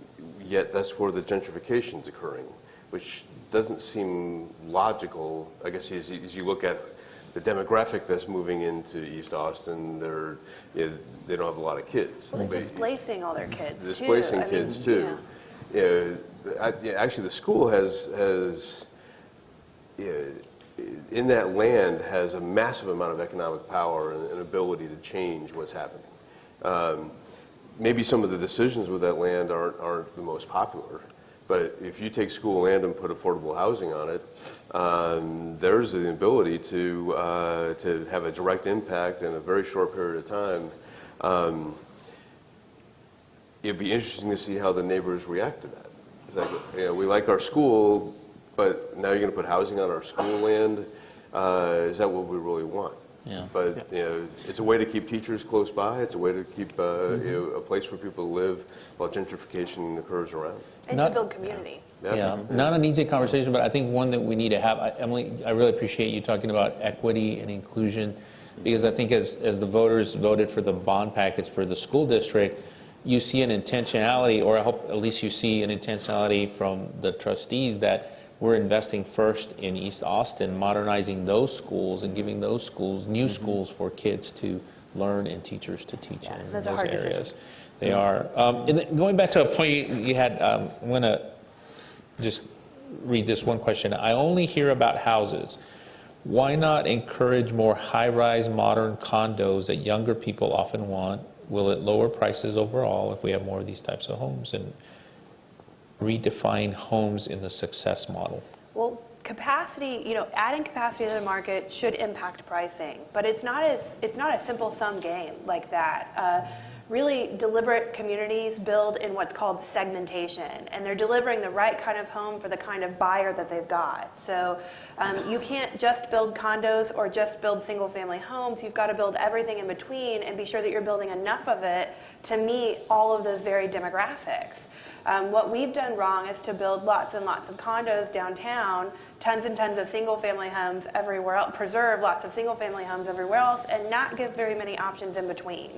yet that's where the gentrification is occurring, which doesn't seem logical, I guess, as you look at the demographic that's moving into East Austin, they don't have a lot of kids. Well, they're displacing all their kids, Displacing too. kids, too. Actually, the school has in that land has a massive amount of economic power and ability to change what's happening. Maybe some of the decisions with that land aren't the most popular, but if you take school land and put affordable housing on it, there's the ability to have a direct impact in a very short period of time. It'd be interesting to see how the neighbors react to that. It's like, we like our school, but now you're going to put housing on our school land. Is that what we really want? Yeah. But it's a way to keep teachers close by. It's a way to keep a place for people to live while gentrification occurs around. And Not- to build community. Yeah, not an easy conversation, but I think one that we need to have. Emily, I really appreciate you talking about equity and inclusion, because I think as the voters voted for the bond package for the school district, you see an intentionality, or I hope at least you see an intentionality from the trustees that we're investing first in East Austin, modernizing those schools and giving those schools new schools for kids to learn and teachers to teach in those those are hard areas. decisions. They are. And then going back to a point you had, I'm going to just read this one question. I only hear about houses. Why not encourage more high-rise modern condos that younger people often want? Will it lower prices overall if we have more of these types of homes, and redefine homes in the success model? Well, capacity, adding capacity to the market should impact pricing, but it's not a simple sum game like that. Really deliberate communities build in what's called segmentation, and they're delivering the right kind of home for the kind of buyer that they've got. So you can't just build condos or just build single family homes. You've got to build everything in between and be sure that you're building enough of it to meet all of those varied demographics. What we've done wrong is to build lots and lots of condos downtown, tons and tons of single family homes everywhere else, preserve lots of single family homes everywhere else, and not give very many options in between.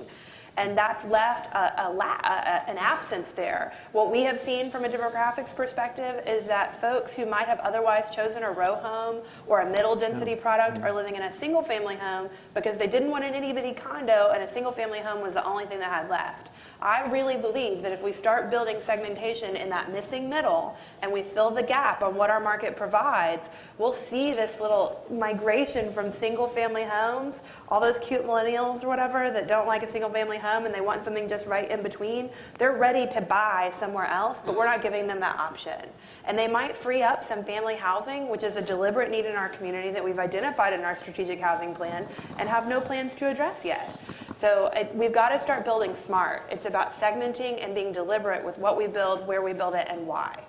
And that's left an absence there. What we have seen from a demographics perspective is that folks who might have otherwise chosen a row home or a middle density product are living in a single family home because they didn't want an itty bitty condo, and a single family home was the only thing they had left. I really believe that if we start building segmentation in that missing middle and we fill the gap on what our market provides, we'll see this little migration from single family homes, all those cute millennials or whatever that don't like a single family home and they want something just right in between. They're ready to buy somewhere else, but we're not giving them that option. And they might free up some family housing, which is a deliberate need in our community that we've identified in our strategic housing plan and have no plans to address yet. So we've got to start building smart. It's about segmenting and being deliberate with what we build, where we build it, and why.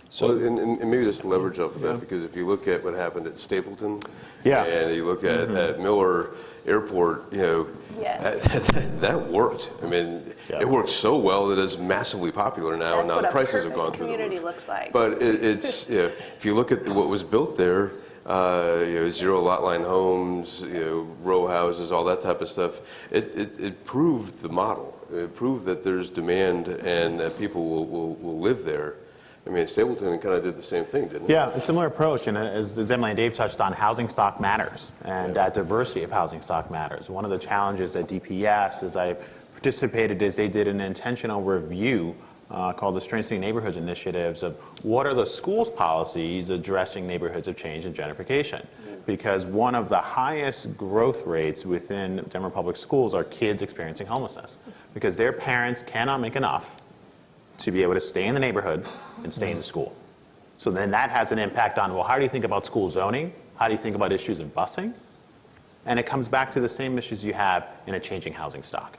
So, and maybe just leverage off of that, because if you look at what happened at Stapleton, and you look at Miller Airport, Yes. that worked. I mean, it worked so well that it's massively popular now, and now the prices have gone through the roof. Community looks like. But it's if you look at what was built there, zero lot line homes, row houses, all that type of stuff, it proved the model. It proved that there's demand and that people will live there. I mean, Stapleton kind of did the same thing, didn't it? Yeah, a similar approach, and as Emily and Dave touched on, housing stock matters, and that diversity of housing stock matters. One of the challenges at DPS, as I participated, is they did an intentional review called the Strengthening Neighborhoods Initiatives of what are the school's policies addressing neighborhoods of change and gentrification. Because one of the highest growth rates within Denver Public Schools are kids experiencing homelessness, because their parents cannot make enough to be able to stay in the neighborhood and stay in the school. So then that has an impact on, well, how do you think about school zoning? How do you think about issues of busing? And it comes back to the same issues you have in a changing housing stock.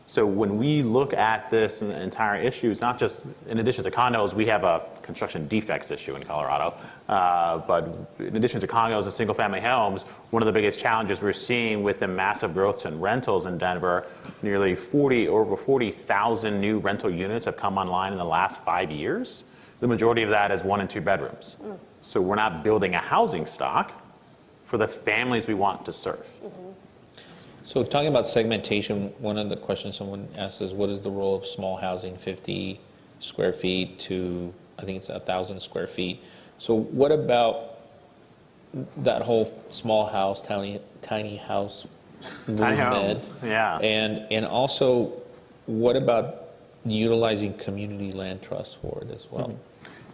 So when we look at this entire issue, it's not just, in addition to condos, we have a construction defects issue in Colorado. But in addition to condos and single family homes, one of the biggest challenges we're seeing with the massive growth in rentals in Denver, nearly over 40,000 new rental units have come online in the last 5 years. The majority of that is 1 and 2 bedrooms. So we're not building a housing stock for the families we want to serve. So talking about segmentation, one of the questions someone asked is, what is the role of small housing, 50 square feet to, I think it's 1,000 square feet. So what about that whole small house, tiny house Tiny movement. homes, yeah. And also, what about utilizing community land trust for it as well?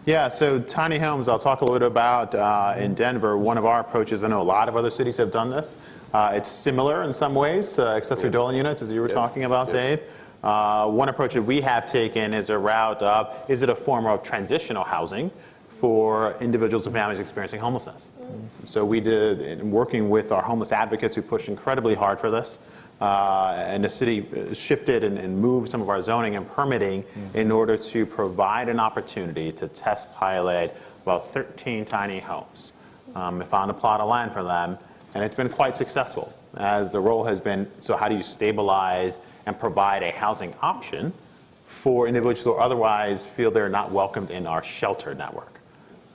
Yeah, so tiny homes, I'll talk a little bit about in Denver. One of our approaches, I know a lot of other cities have done this. It's similar in some ways to accessory dwelling units, as you were talking about, Dave. One approach that we have taken is a route of, is it a form of transitional housing for individuals and families experiencing homelessness? So we did, in working with our homeless advocates who pushed incredibly hard for this, and the city shifted and moved some of our zoning and permitting in order to provide an opportunity to test pilot about 13 tiny homes. We found a plot of land for them, and it's been quite successful, as the role has been, so how do you stabilize and provide a housing option for individuals who otherwise feel they're not welcomed in our shelter network?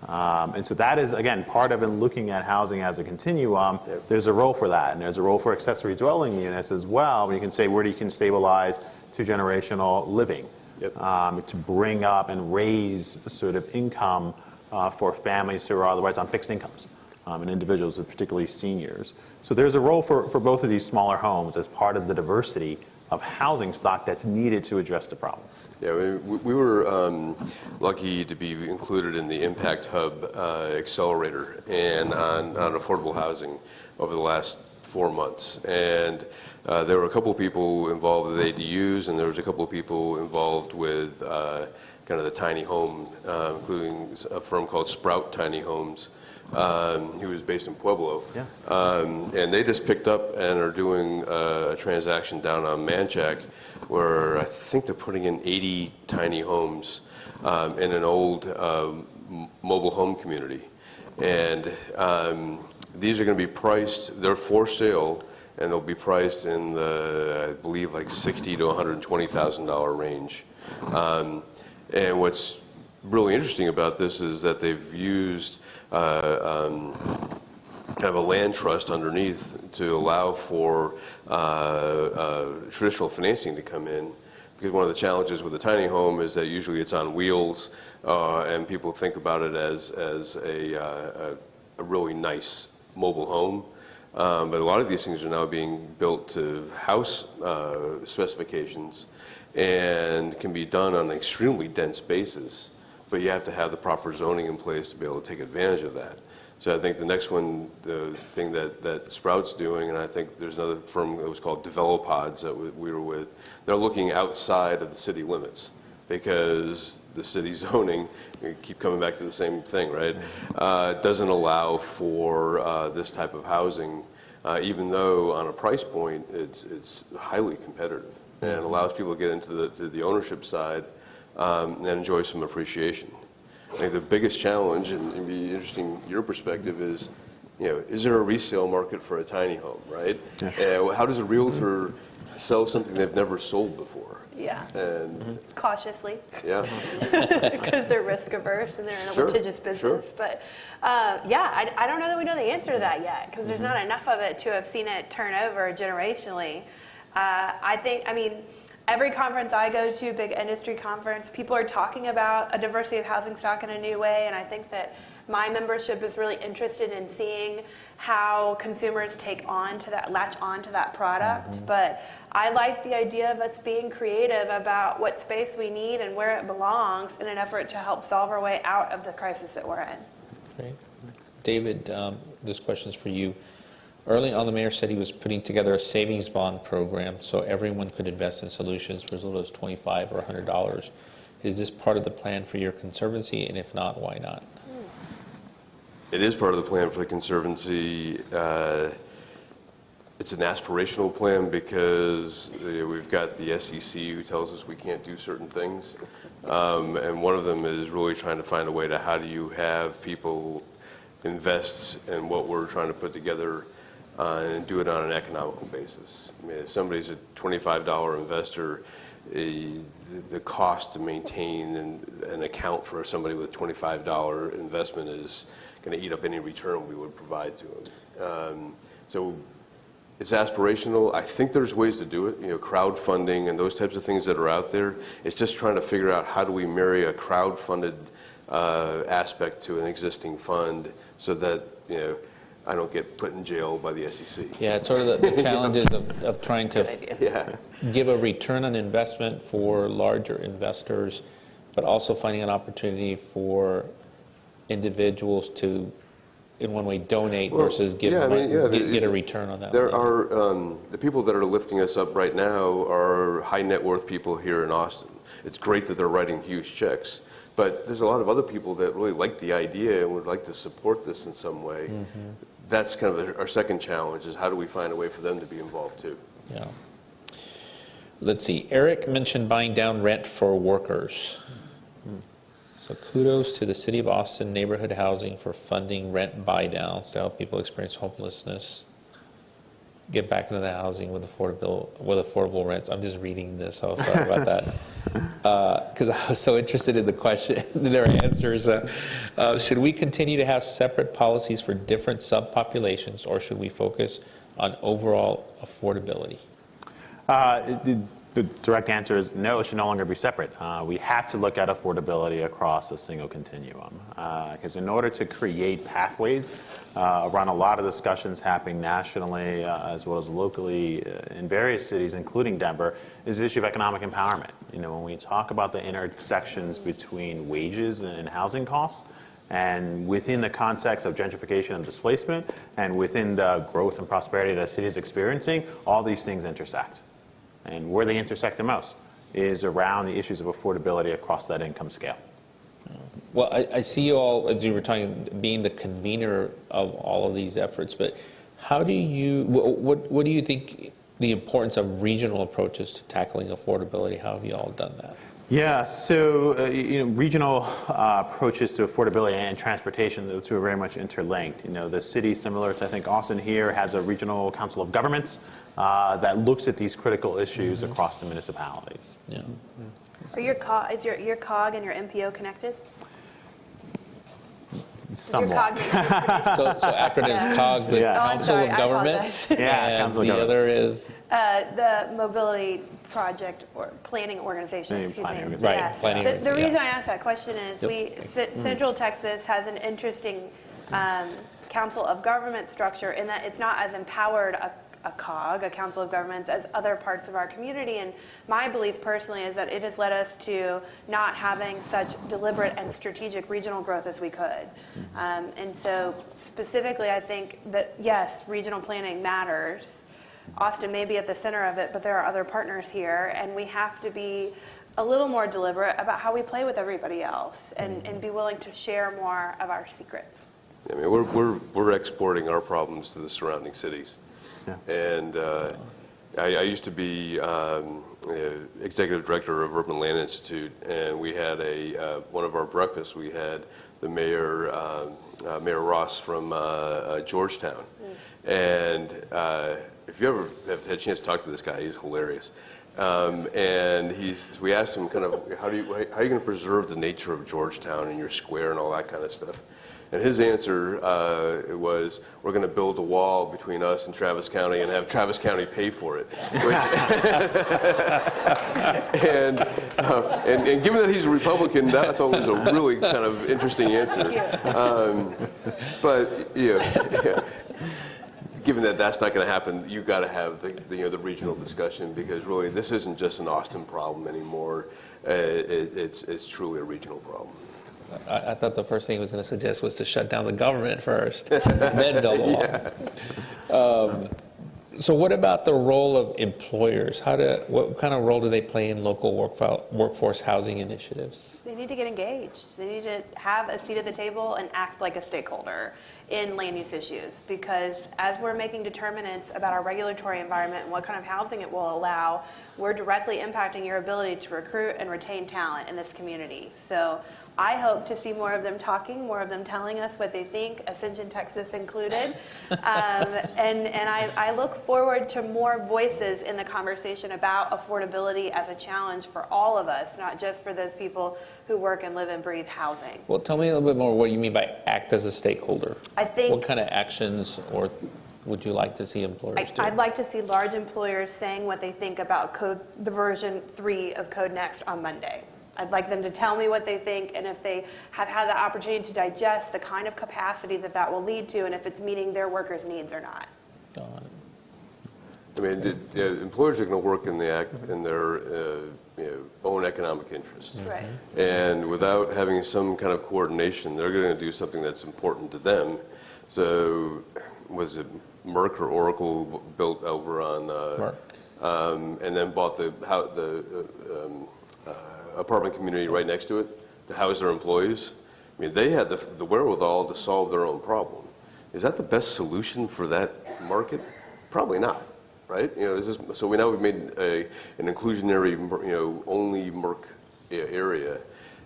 And so that is, again, part of in looking at housing as a continuum. There's a role for that, and there's a role for accessory dwelling units as well. You can say where you can stabilize two-generational living to bring up and raise sort of income for families who are otherwise on fixed incomes and individuals, particularly seniors. So there's a role for both of these smaller homes as part of the diversity of housing stock that's needed to address the problem. Yeah, we were lucky to be included in the Impact Hub Accelerator and on affordable housing over the last 4 months. And there were a couple of people involved with ADUs, and there was a couple of people involved with kind of the tiny home, including a firm called Sprout Tiny Homes, who was based in Pueblo. Yeah. And they just picked up and are doing a transaction down on Manchac, where I think they're putting in 80 tiny homes in an old mobile home community. And these are going to be priced, they're for sale, and they'll be priced in the, I believe, like $60,000 to $120,000 range. And what's really interesting about this is that they've used kind of a land trust underneath to allow for traditional financing to come in. Because one of the challenges with a tiny home is that usually it's on wheels, and people think about it as a really nice mobile home. But a lot of these things are now being built to house specifications and can be done on an extremely dense basis. But you have to have the proper zoning in place to be able to take advantage of that. So I think the next one, the thing that Sprout's doing, and I think there's another firm that was called Developods that we were with, they're looking outside of the city limits because the city zoning, we keep coming back to the same thing, right? Doesn't allow for this type of housing, even though on a price point it's highly competitive and allows people to get into the ownership side and enjoy some appreciation. I think the biggest challenge, and it'd be interesting your perspective, is, is there a resale market for a tiny home, right? How does a realtor sell something they've never sold before? Yeah. And Cautiously. yeah. Because they're risk averse and they're in a litigious business. But I don't know that we know the answer to that yet, because there's not enough of it to have seen it turn over generationally. I mean, every conference I go to, big industry conference, people are talking about a diversity of housing stock in a new way, and I think that my membership is really interested in seeing how consumers latch on to that product. But I like the idea of us being creative about what space we need and where it belongs in an effort to help solve our way out of the crisis that we're in. Great. David, this question is for you. Early on, the mayor said he was putting together a savings bond program so everyone could invest in solutions for as little as $25 or $100. Is this part of the plan for your conservancy? And if not, why not? It is part of the plan for the Conservancy. It's an aspirational plan because we've got the SEC who tells us we can't do certain things. And one of them is really trying to find a way to how do you have people invest in what we're trying to put together and do it on an economical basis. I mean, if somebody's a $25 investor, the cost to maintain an account for somebody with $25 investment is going to eat up any return we would provide to them. So it's aspirational. I think there's ways to do it, crowdfunding and those types of things that are out there. It's just trying to figure out how do we marry a crowdfunded aspect to an existing fund so that I don't get put in jail by the SEC. Yeah, it's sort of the challenges of trying to Yeah. give a return on investment for larger investors, but also finding an opportunity for individuals to, in one way, donate versus give yeah, I mean, yeah, get a return on that. There money. are, the people that are lifting us up right now are high net worth people here in Austin. It's great that they're writing huge checks, but there's a lot of other people that really like the idea and would like to support this in some way. That's kind of our second challenge, is how do we find a way for them to be involved too? Yeah. Let's see. Eric mentioned buying down rent for workers. So kudos to the City of Austin Neighborhood Housing for funding rent buy downs to help people experience homelessness, get back into the housing with affordable rents. I'm just reading this, so sorry about that. Because I was so interested in the question, their answers. Should we continue to have separate policies for different subpopulations, or should we focus on overall affordability? The direct answer is no, it should no longer be separate. We have to look at affordability across a single continuum. Because in order to create pathways around a lot of discussions happening nationally as well as locally in various cities, including Denver, is the issue of economic empowerment. You know, when we talk about the intersections between wages and housing costs, and within the context of gentrification and displacement, and within the growth and prosperity that the city is experiencing, all these things intersect. And where they intersect the most is around the issues of affordability across that income scale. Well, I see you all, as you were talking, being the convener of all of these efforts, but how do you, what do you think the importance of regional approaches to tackling affordability? How have you all done that? Yeah, so regional approaches to affordability and transportation, those two are very much interlinked. You know, the city, similar to I think Austin here, has a regional council of governments that looks at these critical issues across the municipalities. Yeah. Are is your COG and your MPO connected? Somewhat. So acronyms COG, the Yeah. Council sorry, of I Governments, Yeah, and Council of the Governments. other is The mobility project or planning organization, excuse Planning me. organization. Right, planning The organization, reason yeah. I asked that question is Yep. Central Texas has an interesting council of government structure in that it's not as empowered a COG, a council of governments, as other parts of our community. And my belief personally is that it has led us to not having such deliberate and strategic regional growth as we could. And so specifically, I think that yes, regional planning matters. Austin may be at the center of it, but there are other partners here, and we have to be a little more deliberate about how we play with everybody else and be willing to share more of our secrets. I mean, we're exporting our problems to the surrounding cities. Yeah. And I used to be executive director of Urban Land Institute, and we had one of our breakfasts, we had the mayor, Mayor Ross from Georgetown. And if you ever have had a chance to talk to this guy, he's hilarious. And we asked him kind of, how are you going to preserve the nature of Georgetown and your square and all that kind of stuff? And his answer was, we're going to build a wall between us and Travis County and have Travis County pay for it. And given that he's a Republican, that I thought was a really kind of interesting answer. But yeah, given that that's not going to happen, you've got to have the regional discussion, because really this isn't just an Austin problem anymore. It's truly a regional problem. I thought the first thing he was going to suggest was to shut down the government first, then build a wall. So what about the role of employers? What kind of role do they play in local workforce housing initiatives? They need to get engaged. They need to have a seat at the table and act like a stakeholder in land use issues, because as we're making determinants about our regulatory environment and what kind of housing it will allow, we're directly impacting your ability to recruit and retain talent in this community. So I hope to see more of them talking, more of them telling us what they think, Ascension, Texas included. And I look forward to more voices in the conversation about affordability as a challenge for all of us, not just for those people who work and live and breathe housing. Well, tell me a little bit more what you mean by act as a stakeholder. I think What kind of actions would you like to see employers do? I'd like to see large employers saying what they think about the version 3 of Code Next on Monday. I'd like them to tell me what they think, and if they have had the opportunity to digest the kind of capacity that that will lead to, and if it's meeting their workers' needs or not. Got it. I mean, employers are going to work in their own economic interests. Right. And without having some kind of coordination, they're going to do something that's important to them. So, was it Merck or Oracle built over on Merck. And then bought the apartment community right next to it to house their employees? I mean, they had the wherewithal to solve their own problem. Is that the best solution for that market? Probably not. Right? So we've made an inclusionary, only Merck area.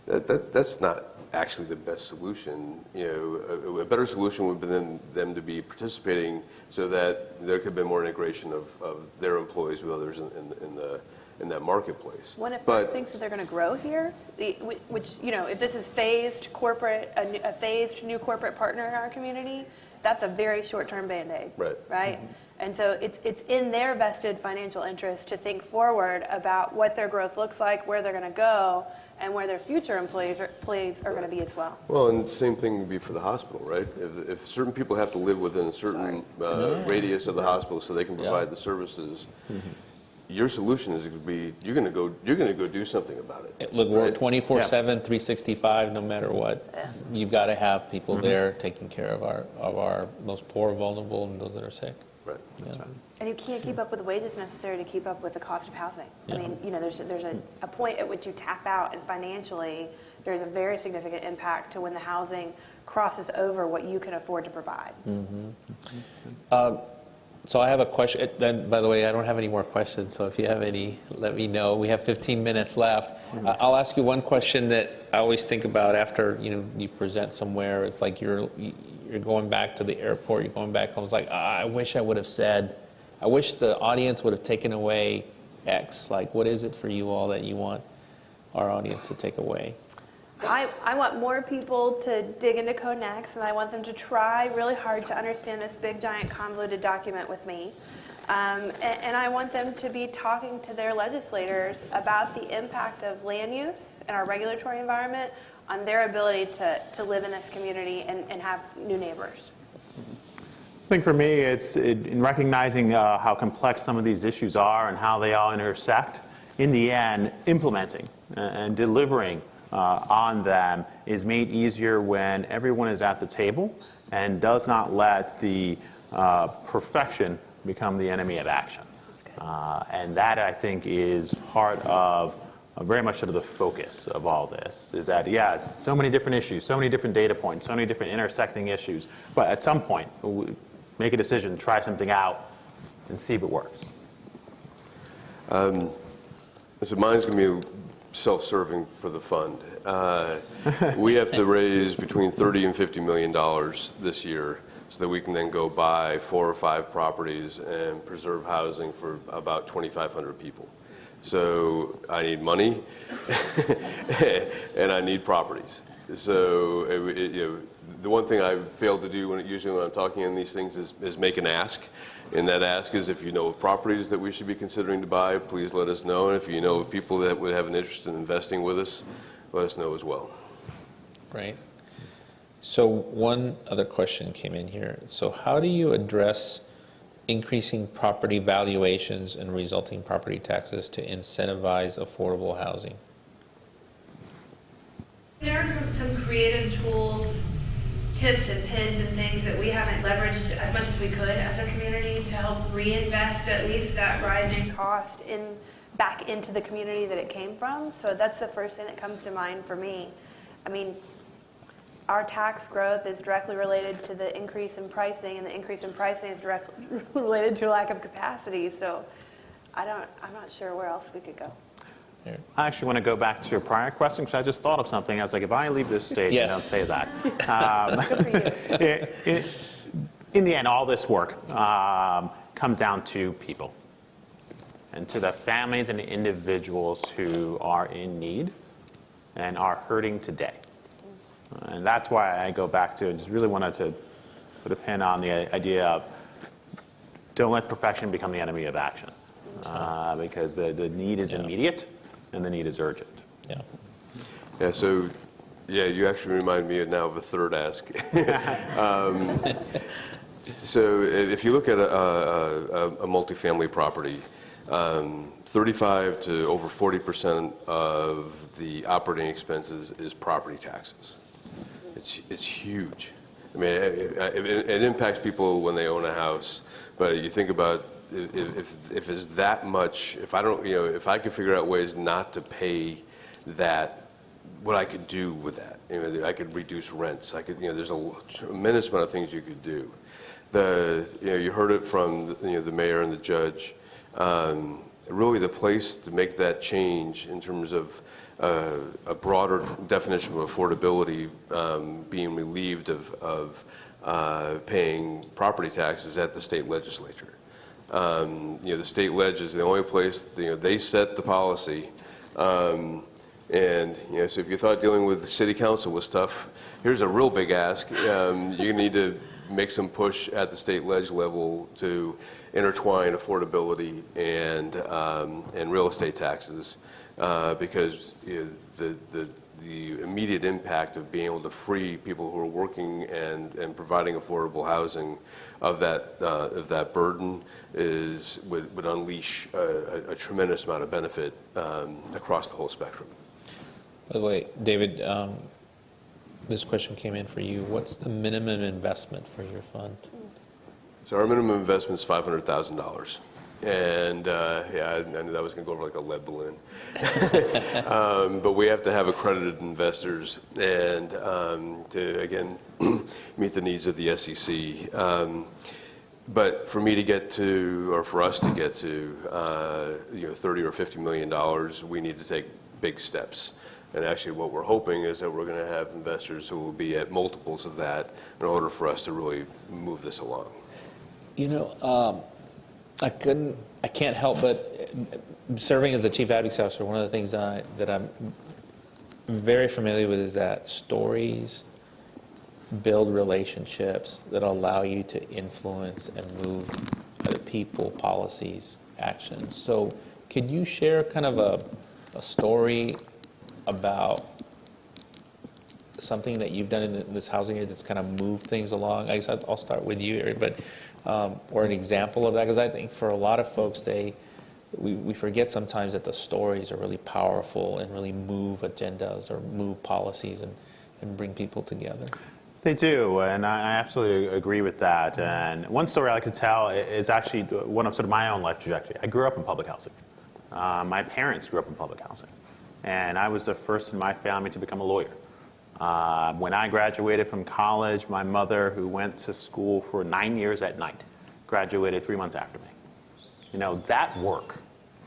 That's not actually the best solution. A better solution would be them to be participating so that there could be more integration of their employees with others in that marketplace. What if Merck thinks that they're going to grow here? Which, if this is phased corporate, a phased new corporate partner in our community, that's a very short-term Band-Aid. Right? Mm-hmm. And so it's in their vested financial interest to think forward about what their growth looks like, where they're going to go, and where their future employees are going to be as well. Well, and the same thing would be for the hospital, right? If certain people have to live within a certain radius of the hospital so they can provide the services, your solution is going to be you're going to go do something about it. Look, we're 24/7, 365, no matter what. Yeah. You've got to have people there taking care of our most poor, vulnerable, and those that are sick. Right. Yeah. And you can't keep up with the wages necessary to keep up with the cost of housing. Yeah. I mean, there's a point at which you tap out, and financially, there's a very significant impact to when the housing crosses over what you can afford to provide. So I have a question. Then, by the way, I don't have any more questions. So if you have any, let me know. We have 15 minutes left. I'll ask you one question that I always think about after you present somewhere. It's like you're going back to the airport. You're going back home. It's like I wish I would have said. I wish the audience would have taken away X. Like, what is it for you all that you want our audience to take away? I want more people to dig into Codenex, and I want them to try really hard to understand this big, giant, convoluted document with me. And I want them to be talking to their legislators about the impact of land use and our regulatory environment on their ability to live in this community and have new neighbors. I think for me, it's in recognizing how complex some of these issues are and how they all intersect. In the end, implementing and delivering on them is made easier when everyone is at the table and does not let the perfection become the enemy of action. And that, I think, is part of very much sort of the focus of all this, is that, it's so many different issues, so many different data points, so many different intersecting issues. But at some point, make a decision, try something out, and see if it works. So mine's going to be self-serving for the fund. We have to raise between $30 and $50 million this year so that we can then go buy 4 or 5 properties and preserve housing for about 2,500 people. So I need money and I need properties. So the one thing I fail to do usually when I'm talking on these things is make an ask. And that ask is, if you know of properties that we should be considering to buy, please let us know. And if you know of people that would have an interest in investing with us, let us know as well. Right. So one other question came in here. So how do you address increasing property valuations and resulting property taxes to incentivize affordable housing? There are some creative tools, tips and pins and things that we haven't leveraged as much as we could as a community to help reinvest at least that rising cost back into the community that it came from. So that's the first thing that comes to mind for me. I mean, our tax growth is directly related to the increase in pricing, and the increase in pricing is directly related to a lack of capacity. So I'm not sure where else we could go. I actually want to go back to your prior question, because I just thought of something. I was like, if I leave this stage, Yes. don't say that. Good for you. In the end, all this work comes down to people and to the families and the individuals who are in need and are hurting today. And that's why I go back to, just really wanted to put a pin on the idea of don't let perfection become the enemy of action, because the need is immediate and the need is urgent. Yeah. Yeah, so, yeah, you actually remind me now of a third ask. So if you look at a multifamily property, 35 to over 40% of the operating expenses is property taxes. It's huge. I mean, it impacts people when they own a house, but you think about if it's that much, if I could figure out ways not to pay that, what I could do with that. I could reduce rents. There's a tremendous amount of things you could do. You heard it from the mayor and the judge. Really, the place to make that change in terms of a broader definition of affordability being relieved of paying property taxes at the state legislature. The state leg is the only place, they set the policy. So if you thought dealing with the city council was tough, here's a real big ask. You need to make some push at the state leg level to intertwine affordability and real estate taxes, because the immediate impact of being able to free people who are working and providing affordable housing of that burden would unleash a tremendous amount of benefit across the whole spectrum. By the way, David, this question came in for you. What's the minimum investment for your fund? So our minimum investment is $500,000. And I knew that was going to go over like a lead balloon. But we have to have accredited investors and to, again, meet the needs of the SEC. But for me to get to, or for us to get to, $30 or $50 million, we need to take big steps. And actually what we're hoping is that we're going to have investors who will be at multiples of that in order for us to really move this along. I can't help but, serving as the chief advocacy officer, one of the things that I'm very familiar with is that stories build relationships that allow you to influence and move other people, policies, actions. So could you share kind of a story about something that you've done in this housing area that's kind of moved things along? I guess I'll start with you, Eric, but or an example of that, because I think for a lot of folks, we forget sometimes that the stories are really powerful and really move agendas or move policies and bring people together. They do, and I absolutely agree with that. And one story I could tell is actually one of sort of my own life trajectory. I grew up in public housing. My parents grew up in public housing, and I was the first in my family to become a lawyer. When I graduated from college, my mother, who went to school for 9 years at night, graduated 3 months after me. That work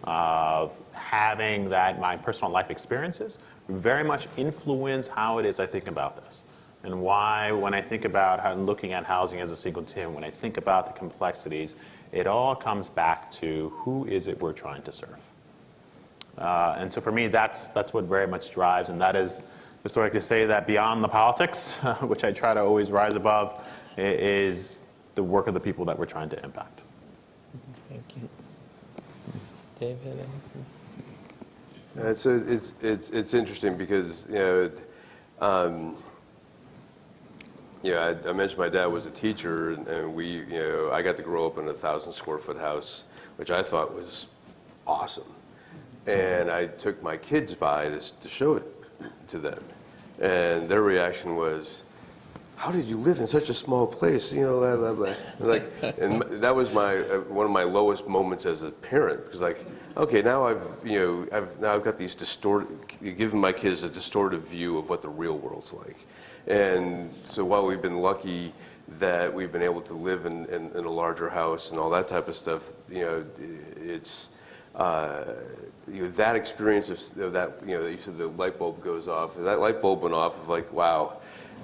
of having my personal life experiences very much influence how it is I think about this. And why, when I think about looking at housing as a single team, when I think about the complexities, it all comes back to who is it we're trying to serve. And so for me, that's what very much drives, and that is historically to say that beyond the politics, which I try to always rise above, is the work of the people that we're trying to impact. Thank you. David? So it's interesting because, I mentioned my dad was a teacher, and I got to grow up in a 1,000-square-foot house, which I thought was awesome. And I took my kids by to show it to them, and their reaction was, "How did you live in such a small place?" Blah, blah, blah. And that was one of my lowest moments as a parent, because okay, now I've got these giving my kids a distorted view of what the real world's like. And so while we've been lucky that we've been able to live in a larger house and all that type of stuff, it's that experience of that, you said the light bulb goes off. That light bulb went off of wow,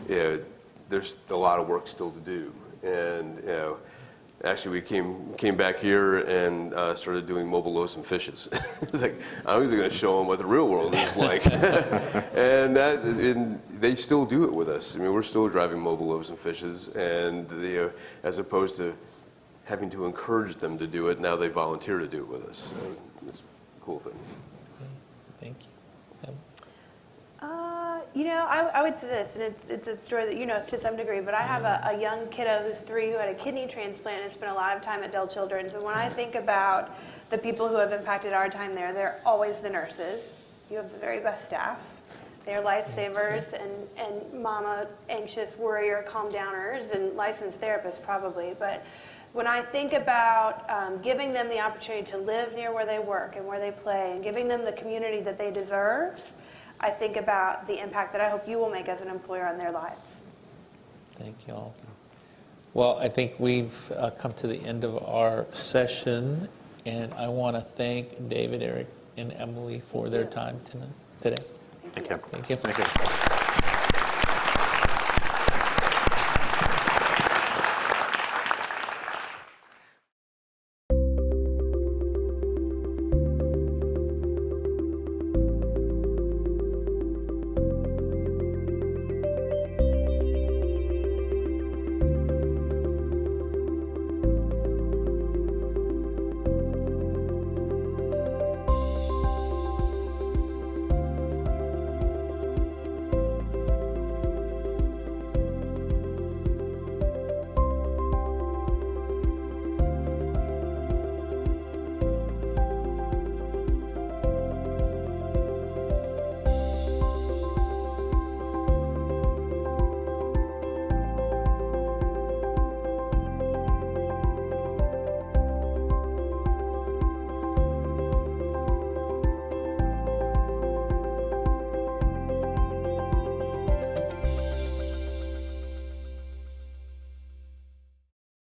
there's a lot of work still to do. And actually we came back here and started doing mobile loaves and fishes. It's I was going to show them what the real world is like. and they still do it with us. I mean, we're still driving mobile loaves and fishes, and as opposed to having to encourage them to do it, now they volunteer to do it with us. So it's a cool thing. Thank you. I would say this, and it's a story that you know to some degree, but I have a young kiddo who's 3 who had a kidney transplant and spent a lot of time at Dell Children's. And when I think about the people who have impacted our time there, they're always the nurses. You have the very best staff. They're lifesavers and mama, anxious, worrier, calm downers, and licensed therapists probably. But when I think about giving them the opportunity to live near where they work and where they play and giving them the community that they deserve, I think about the impact that I hope you will make as an employer on their lives. Thank you all. Well, I think we've come to the end of our session, and I want to thank David, Eric, and Emily for their time today. Thank you. Thank you. Thank you.